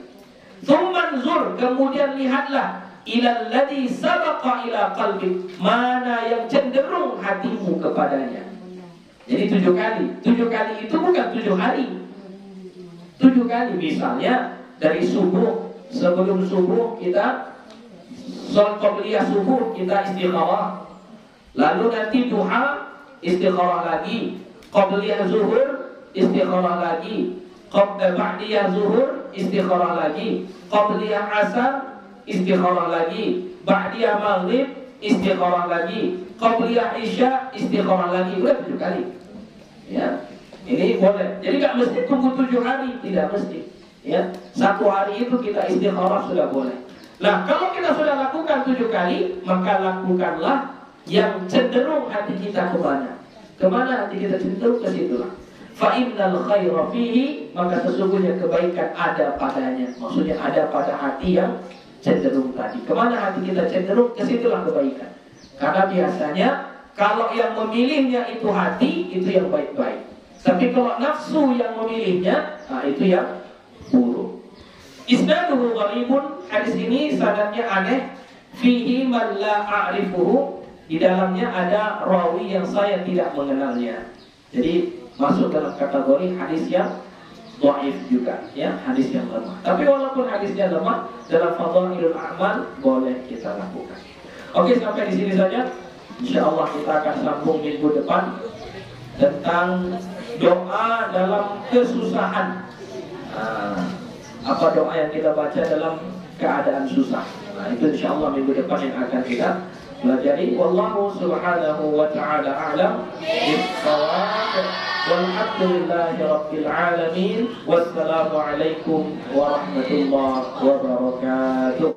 Tsumma zur, kemudian lihatlah, ilal ladzi sabaqa ila qalbik, mana yang cenderung hatimu kepadanya. Jadi 7 kali. 7 kali itu bukan 7 hari. 7 kali, misalnya dari subuh, sebelum subuh kita sholat qabliyah subuh, kita istikharah. Lalu nanti duha istikharah lagi, qabliyah zuhur istikharah lagi, ba'diyah zuhur istikharah lagi, qabliyah asar istikharah lagi, ba'diyah maghrib istikharah lagi, qabliyah isya istikharah lagi. Udah 7 kali. Ya, ini boleh. Jadi nggak mesti tunggu 7 hari, tidak mesti. Ya, 1 hari itu kita istikharah sudah boleh. Nah, kalau kita sudah lakukan 7 kali, maka lakukanlah yang cenderung hati kita kemana. Kemana hati kita cenderung, ke situlah. Fa innal khaira fihi, maka sesungguhnya kebaikan ada padanya. Maksudnya ada pada hati yang cenderung tadi. Kemana hati kita cenderung, kesitulah kebaikan. Karena biasanya kalau yang memilihnya itu hati, itu yang baik-baik. Tapi kalau nafsu yang memilihnya, nah itu yang buruk. Isnaduhu gharibun, hadis ini sanadnya aneh. Fihi man la a'rifuhu, di dalamnya ada rawi yang saya tidak mengenalnya. Jadi masuk dalam kategori hadis yang dhaif juga, ya, hadis yang lemah. Tapi walaupun hadisnya lemah, dalam fadhailul a'mal boleh kita lakukan. Oke, sampai di sini saja. Insyaallah kita akan sambung minggu depan tentang doa dalam kesusahan. Apa doa yang kita baca dalam keadaan susah? Nah, itu insyaallah minggu depan yang akan kita pelajari. Wallahu subhanahu wa ta'ala a'lam bis-shawab. Walhamdulillahi rabbil alamin. Wassalamu alaikum warahmatullahi wabarakatuh.